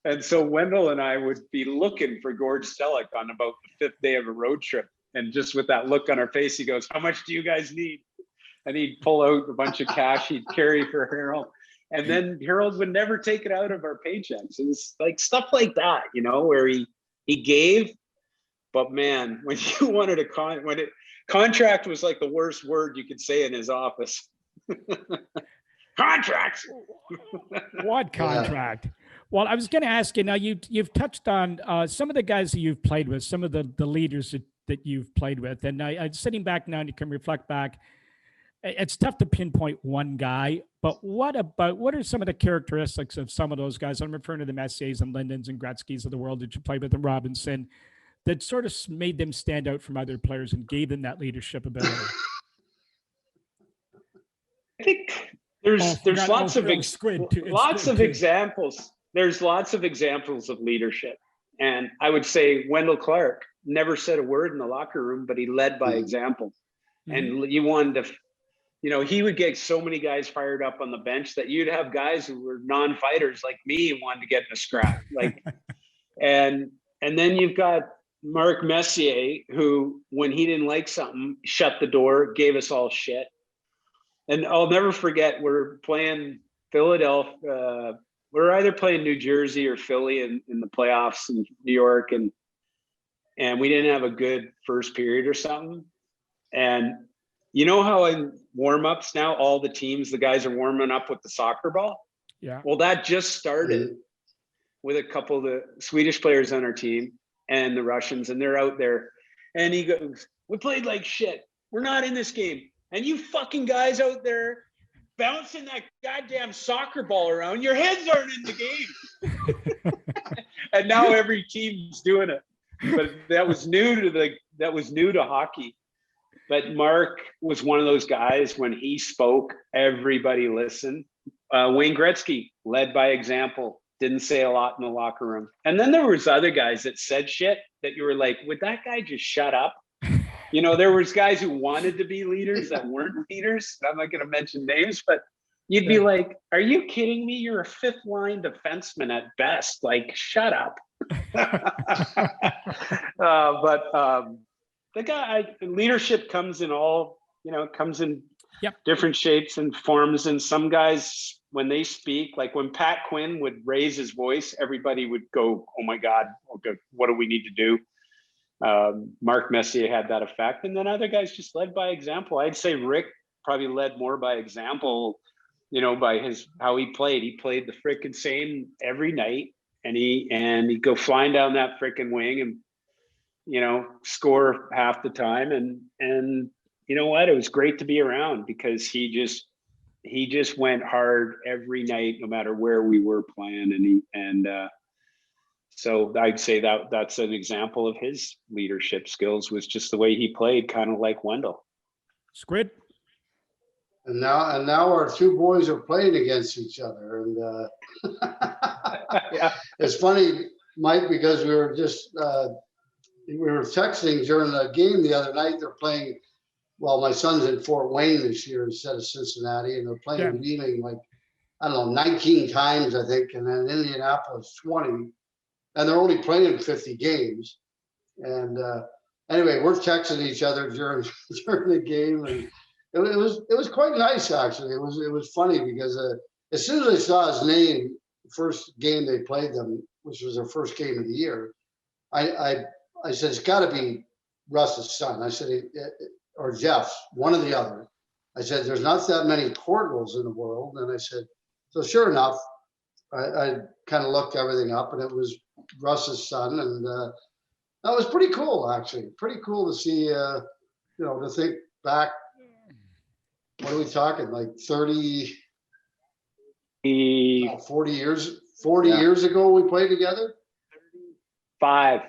And so Wendell and I would be looking for Gord Stellick on about the 5th day of a road trip. And just with that look on our face, he goes, "How much do you guys need?" And he'd pull out a bunch of cash he'd carry for Harold. And then Harold would never take it out of our paychecks. It was like stuff like that, where he gave, but man, when you wanted contract was like the worst word you could say in his office. Contracts. What contract? Well, I was going to ask you now. You've touched on some of the guys that you've played with, some of the leaders that you've played with, and I'm sitting back now, and you can reflect back. It's tough to pinpoint one guy, but what are some of the characteristics of some of those guys? I'm referring to the Messiers and Lindens and Gretzky's of the world that you played with, and Robinson, that sort of made them stand out from other players and gave them that leadership ability. I think there's lots of examples. There's lots of examples of leadership, and I would say Wendell Clark never said a word in the locker room, but he led by example. And you wanted to, he would get so many guys fired up on the bench that you'd have guys who were non-fighters like me wanted to get in a scrap. Like, and then you've got Mark Messier, who, when he didn't like something, shut the door, gave us all shit. And I'll never forget, we're playing Philadelphia. We're either playing New Jersey or Philly in the playoffs in New York, and we didn't have a good first period or something. And you know how in warm-ups now, all the teams, the guys are warming up with the soccer ball? Yeah. Well, that just started with a couple of the Swedish players on our team and the Russians, and they're out there. And he goes, "We played like shit. We're not in this game. And you fucking guys out there bouncing that goddamn soccer ball around, your heads aren't in the game." And now every team's doing it. But that was new to hockey. But Mark was one of those guys, when he spoke, everybody listened. Wayne Gretzky led by example, didn't say a lot in the locker room. And then there was other guys that said shit that you were like, would that guy just shut up? There was guys who wanted to be leaders that weren't leaders. I'm not going to mention names, but you'd be like, are you kidding me? You're a fifth line defenseman at best. Like, shut up. The guy, leadership comes in all, comes in different shapes and forms. And some guys, when they speak, like when Pat Quinn would raise his voice, everybody would go, oh my God, okay, what do we need to do? Mark Messier had that effect. And then other guys just led by example. I'd say Rick probably led more by example, by how he played. He played the frickin' same every night, and he'd go flying down that frickin' wing and, score half the time. And you know what? It was great to be around, because he just went hard every night, no matter where we were playing. So I'd say that's an example of his leadership skills, was just the way he played, kind of like Wendell. Squid. And now our two boys are playing against each other. And Yeah. It's funny, Mike, because we were texting during the game the other night. They're playing, well, my son's in Fort Wayne this year instead of Cincinnati, and they're playing Wheeling like, I don't know, 19 times, I think, and then Indianapolis 20. And they're only playing 50 games. And anyway, we're texting each other during the game, and it was quite nice, actually. It was funny because as soon as I saw his name, first game they played them, which was their first game of the year, I said, it's got to be Russ's son. I said, or Jeff's, one or the other. I said, there's not that many Courtnalls in the world. And I said, so sure enough, I kind of looked everything up, and it was Russ's son. And that was pretty cool, actually. Pretty cool to see, to think back. What are we talking, like 40 years? 40 years ago we played together? 35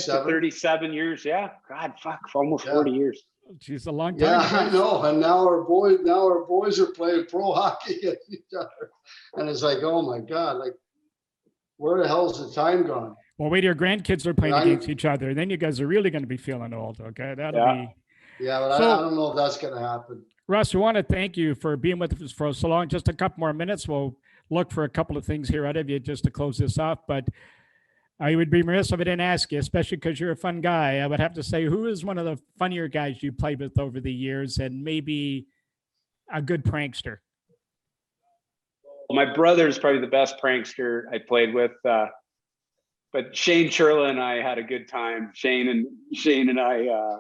to 37 years. Yeah. God, fuck, for almost 40 years. Geez, a long time. Yeah, I know. And now our boys are playing pro hockey against each other. And it's like, oh my God, like, where the hell's the time gone? Well, wait, your grandkids are playing against each other. Then you guys are really going to be feeling old, okay? That'll be. Yeah, but I don't know if that's going to happen. Russ, we want to thank you for being with us for so long. Just a couple more minutes. We'll look for a couple of things here out of you just to close this off. But I would be remiss if I didn't ask you, especially because you're a fun guy. I would have to say, who is one of the funnier guys you played with over the years, and maybe a good prankster? My brother is probably the best prankster I played with. But Shane Churla and I had a good time. Shane and I,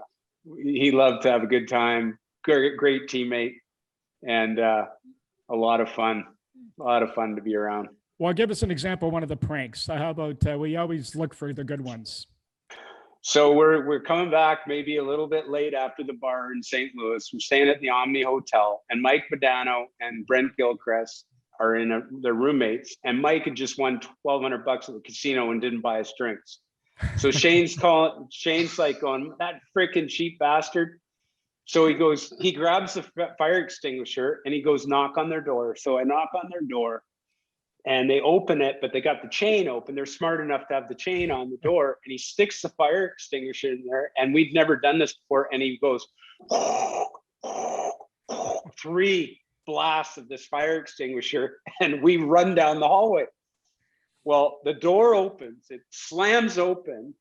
he loved to have a good time. great teammate, and a lot of fun. A lot of fun to be around. Well, give us an example of one of the pranks. How about we always look for the good ones? So we're coming back maybe a little bit late after the bar in St. Louis. We're staying at the Omni Hotel, and Mike Badano and Brent Gilchrist are their roommates. And Mike had just won $1,200 at the casino and didn't buy us drinks. So Shane's like going, that freaking cheap bastard. So he grabs the fire extinguisher and he goes knock on their door. So I knock on their door. And they open it, but they got the chain open. They're smart enough to have the chain on the door. And he sticks the fire extinguisher in there. And we'd never done this before. And he goes, 3 blasts of this fire extinguisher. And we run down the hallway. Well, the door opens, it slams open.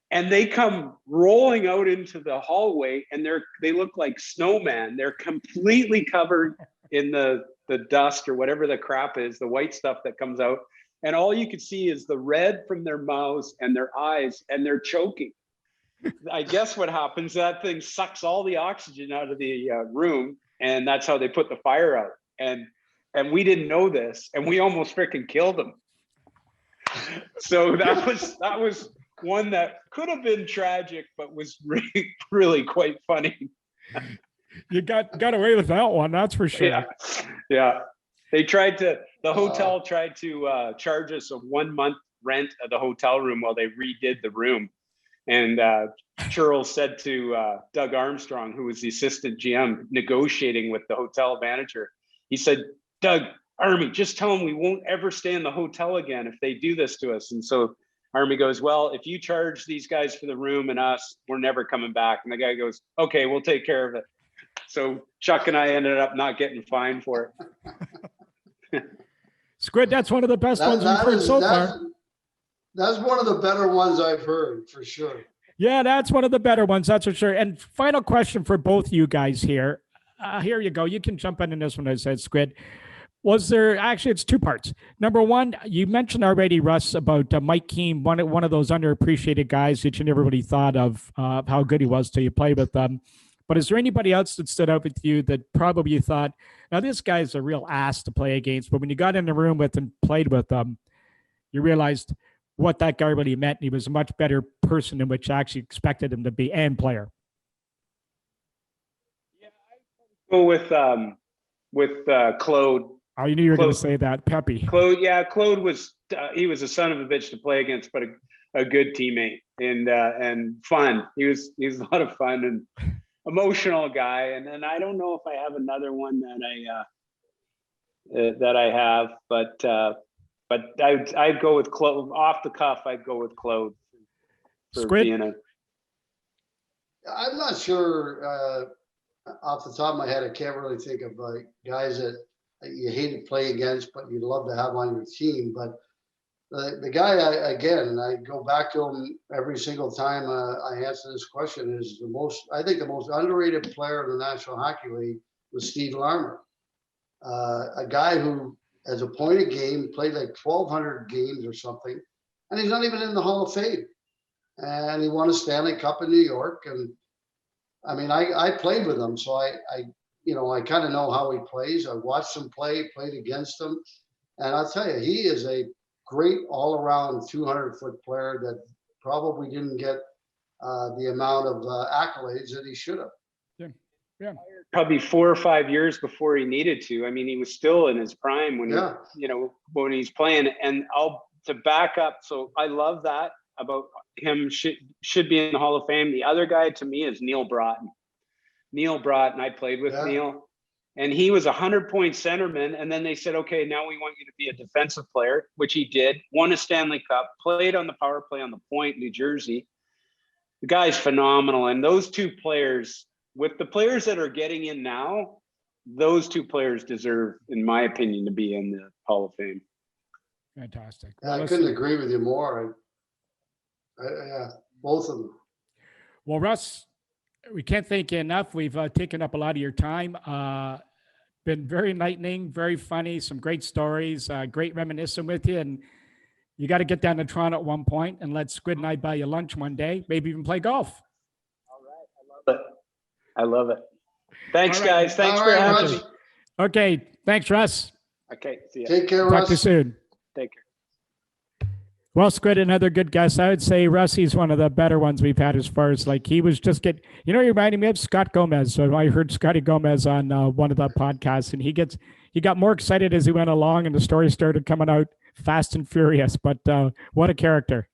And they come rolling out into the hallway. And they look like snowmen. They're completely covered in the dust or whatever the crap is, the white stuff that comes out. And all you can see is the red from their mouths and their eyes, and they're choking. I guess what happens, that thing sucks all the oxygen out of the room, and that's how they put the fire out. And we didn't know this, and we almost freaking killed them. So that was one that could have been tragic, but was really, really quite funny. You got away with that one, that's for sure. Yeah. The hotel tried to charge us a 1 month rent of the hotel room while they redid the room. And Charles said to Doug Armstrong, who was the assistant GM negotiating with the hotel manager, he said, Doug, Army, just tell them we won't ever stay in the hotel again if they do this to us. And so Army goes, well, if you charge these guys for the room and us, we're never coming back. And the guy goes, okay, we'll take care of it. So Chuck and I ended up not getting fined for it. Squid, that's one of the best ones we've heard so far. That's one of the better ones I've heard, for sure. Yeah, that's one of the better ones, that's for sure. And final question for both you guys here. Here you go. You can jump in this one, I said, Squid. Was there, actually, it's 2 parts. Number one, you mentioned already, Russ, about Mike Keane, one of those underappreciated guys that you never really thought of how good he was till you played with them. But is there anybody else that stood out with you that probably you thought, now this guy's a real ass to play against, but when you got in the room with and played with them, you realized what that guy really meant. And he was a much better person than what you actually expected him to be, and player. Yeah, I go with Claude. Oh, you knew you were going to say that, Peppy. Claude was he was a son of a bitch to play against, but a good teammate and fun. He was a lot of fun and emotional guy. And then I don't know if I have another one that I have, but I'd go with Claude. Off the cuff, I'd go with Claude for Squid? being a. I'm not sure off the top of my head. I can't really think of guys that you hate to play against, but you'd love to have on your team. But the guy, I go back to him every single time I answer this question, is I think the most underrated player in the National Hockey League was Steve Larmer. A guy who, as a point of game, played like 1,200 games or something, and he's not even in the Hall of Fame. And he won a Stanley Cup in New York. And I mean, I played with him, so I kind of know how he plays. I watched him play, played against him. And I'll tell you, he is a great all-around 200-foot player that probably didn't get the amount of accolades that he should have. Yeah. Probably 4 or 5 years before he needed to. I mean, he was still in his prime when when he's playing. And to back up, so I love that about him. Should be in the Hall of Fame. The other guy to me is Neil Broughton. I played with Neil. And he was 100-point centerman. And then they said, okay, now we want you to be a defensive player, which he did. Won a Stanley Cup, played on the power play on the Point, New Jersey. The guy's phenomenal. And those 2 players, with the players that are getting in now, those 2 players deserve, in my opinion, to be in the Hall of Fame. Fantastic. I couldn't agree with you more. Yeah, both of them. Well, Russ, we can't thank you enough. We've taken up a lot of your time. Been very enlightening, very funny, some great stories, great reminiscing with you. And you got to get down to Toronto at one point and let Squid and I buy you lunch one day, maybe even play golf. All right. I love it. Thanks, All right. guys. Thanks All for right, having Russ. me. Okay. Thanks, Russ. Okay, see ya. Take care, Talk to you Russ. soon. Take care. Well, Squid, another good guest. I would say Rusty's one of the better ones we've had as far as like he was just he reminded me of Scott Gomez. So I heard Scotty Gomez on one of the podcasts, and he got more excited as he went along, and the story started coming out fast and furious. But what a character!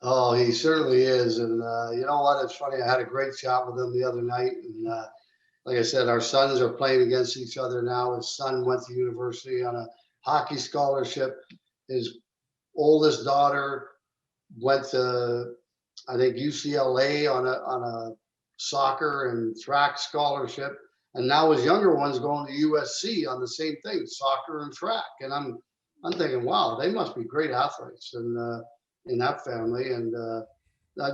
Oh, he certainly is. And you know what? It's funny. I had a great chat with him the other night. And like I said, our sons are playing against each other now. His son went to university on a hockey scholarship. His oldest daughter went to, I think, UCLA on a soccer and track scholarship. And now his younger one's going to USC on the same thing, soccer and track. And I'm thinking, wow, they must be great athletes in that family. And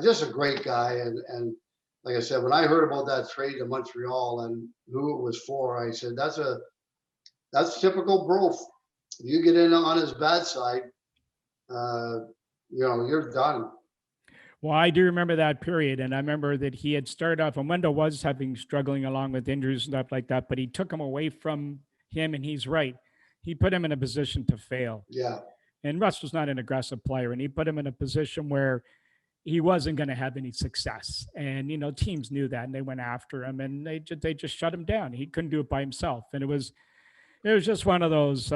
just a great guy. And like I said, when I heard about that trade to Montreal and who it was for, I said, that's typical Brof. If you get in on his bad side, you're done. Well, I do remember that period, and I remember that he had started off, and Wendell was struggling along with injuries and stuff like that, but he took him away from him, and he's right. He put him in a position to fail. Yeah. And Russ was not an aggressive player, and he put him in a position where he wasn't going to have any success. And, teams knew that, and they went after him, and they just shut him down. He couldn't do it by himself. And it was just one of those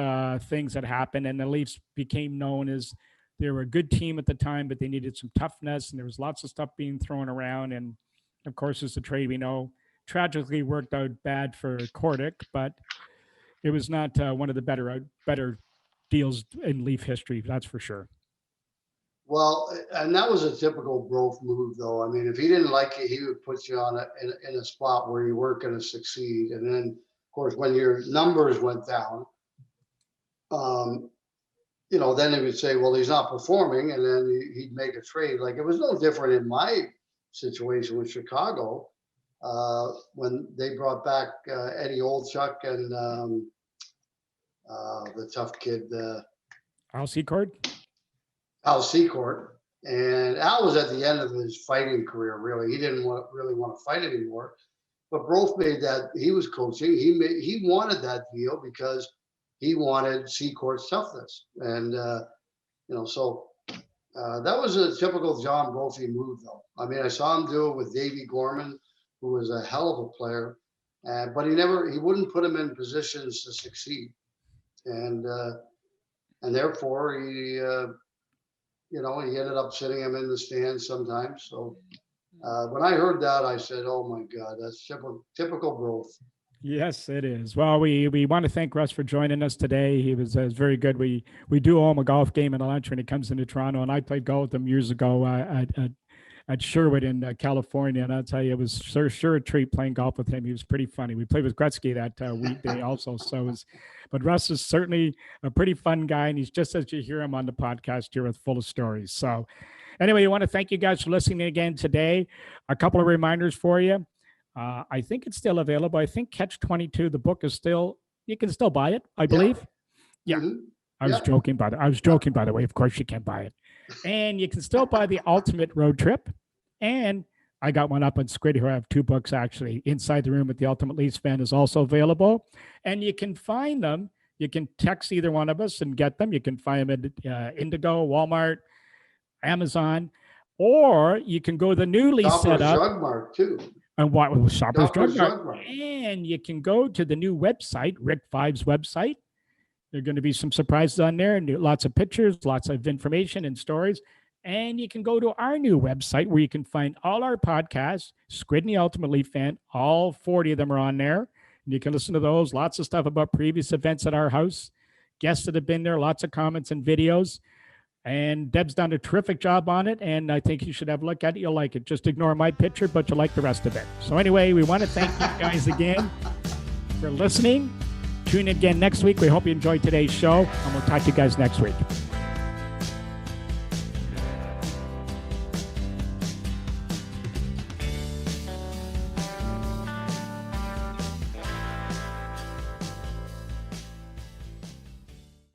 things that happened, and the Leafs became known as they were a good team at the time, but they needed some toughness, and there was lots of stuff being thrown around. And, of course, it's a trade we know tragically worked out bad for Kordic, but it was not one of the better deals in Leaf history, that's for sure. Well, and that was a typical Brof move, though. I mean, if he didn't like it, he would put you in a spot where you weren't going to succeed. And then, of course, when your numbers went down, then they would say, well, he's not performing, and then he'd make a trade. Like, it was no different in my situation with Chicago when they brought back Eddie Olchuk and the tough kid. Al Secord? Al Secord. And Al was at the end of his fighting career, really. He didn't really want to fight anymore. But Brof made that, he was coaching. He wanted that deal because he wanted Secord's toughness. And, so that was a typical John Brophy move, though. I mean, I saw him do it with Davey Gorman, who was a hell of a player, but he wouldn't put him in positions to succeed. And therefore he ended up sitting him in the stands sometimes. So when I heard that, I said, oh my God, that's typical Brof. Yes, it is. Well, we want to thank Russ for joining us today. He was very good. We do owe him a golf game at lunch when he comes into Toronto, and I played golf with him years ago at Sherwood in California, and I'll tell you, it was sure a treat playing golf with him. He was pretty funny. We played with Gretzky that weekday also. But Russ is certainly a pretty fun guy, and he's just as you hear him on the podcast here with full of stories. So anyway, I want to thank you guys for listening again today. A couple of reminders for you. I think it's still available. I think Catch 22, the book is you can still buy it, I believe. Yeah. Mm-hmm. I was joking, by the way. Of course you can buy it. And you can still buy The Ultimate Road Trip. And I got one up on Squid here. I have two books, actually. Inside the Room with the Ultimate Leafs Fan is also available. And you can find them. You can text either one of us and get them. You can find them at Indigo, Walmart, Amazon, or you can go to the newly set up. Drug Mart, too. And what was Shoppers Drug Mart. Mart. And you can go to the new website, Rick Five's website. There are going to be some surprises on there, and lots of pictures, lots of information and stories. And you can go to our new website where you can find all our podcasts, Squid and the Ultimate Leaf Fan. All 40 of them are on there. And you can listen to those. Lots of stuff about previous events at our house, guests that have been there, lots of comments and videos. And Deb's done a terrific job on it, and I think you should have a look at it. You'll like it. Just ignore my picture, but you'll like the rest of it. So anyway, we want to thank you guys again for listening. Tune in again next week. We hope you enjoyed today's show, and we'll talk to you guys next week.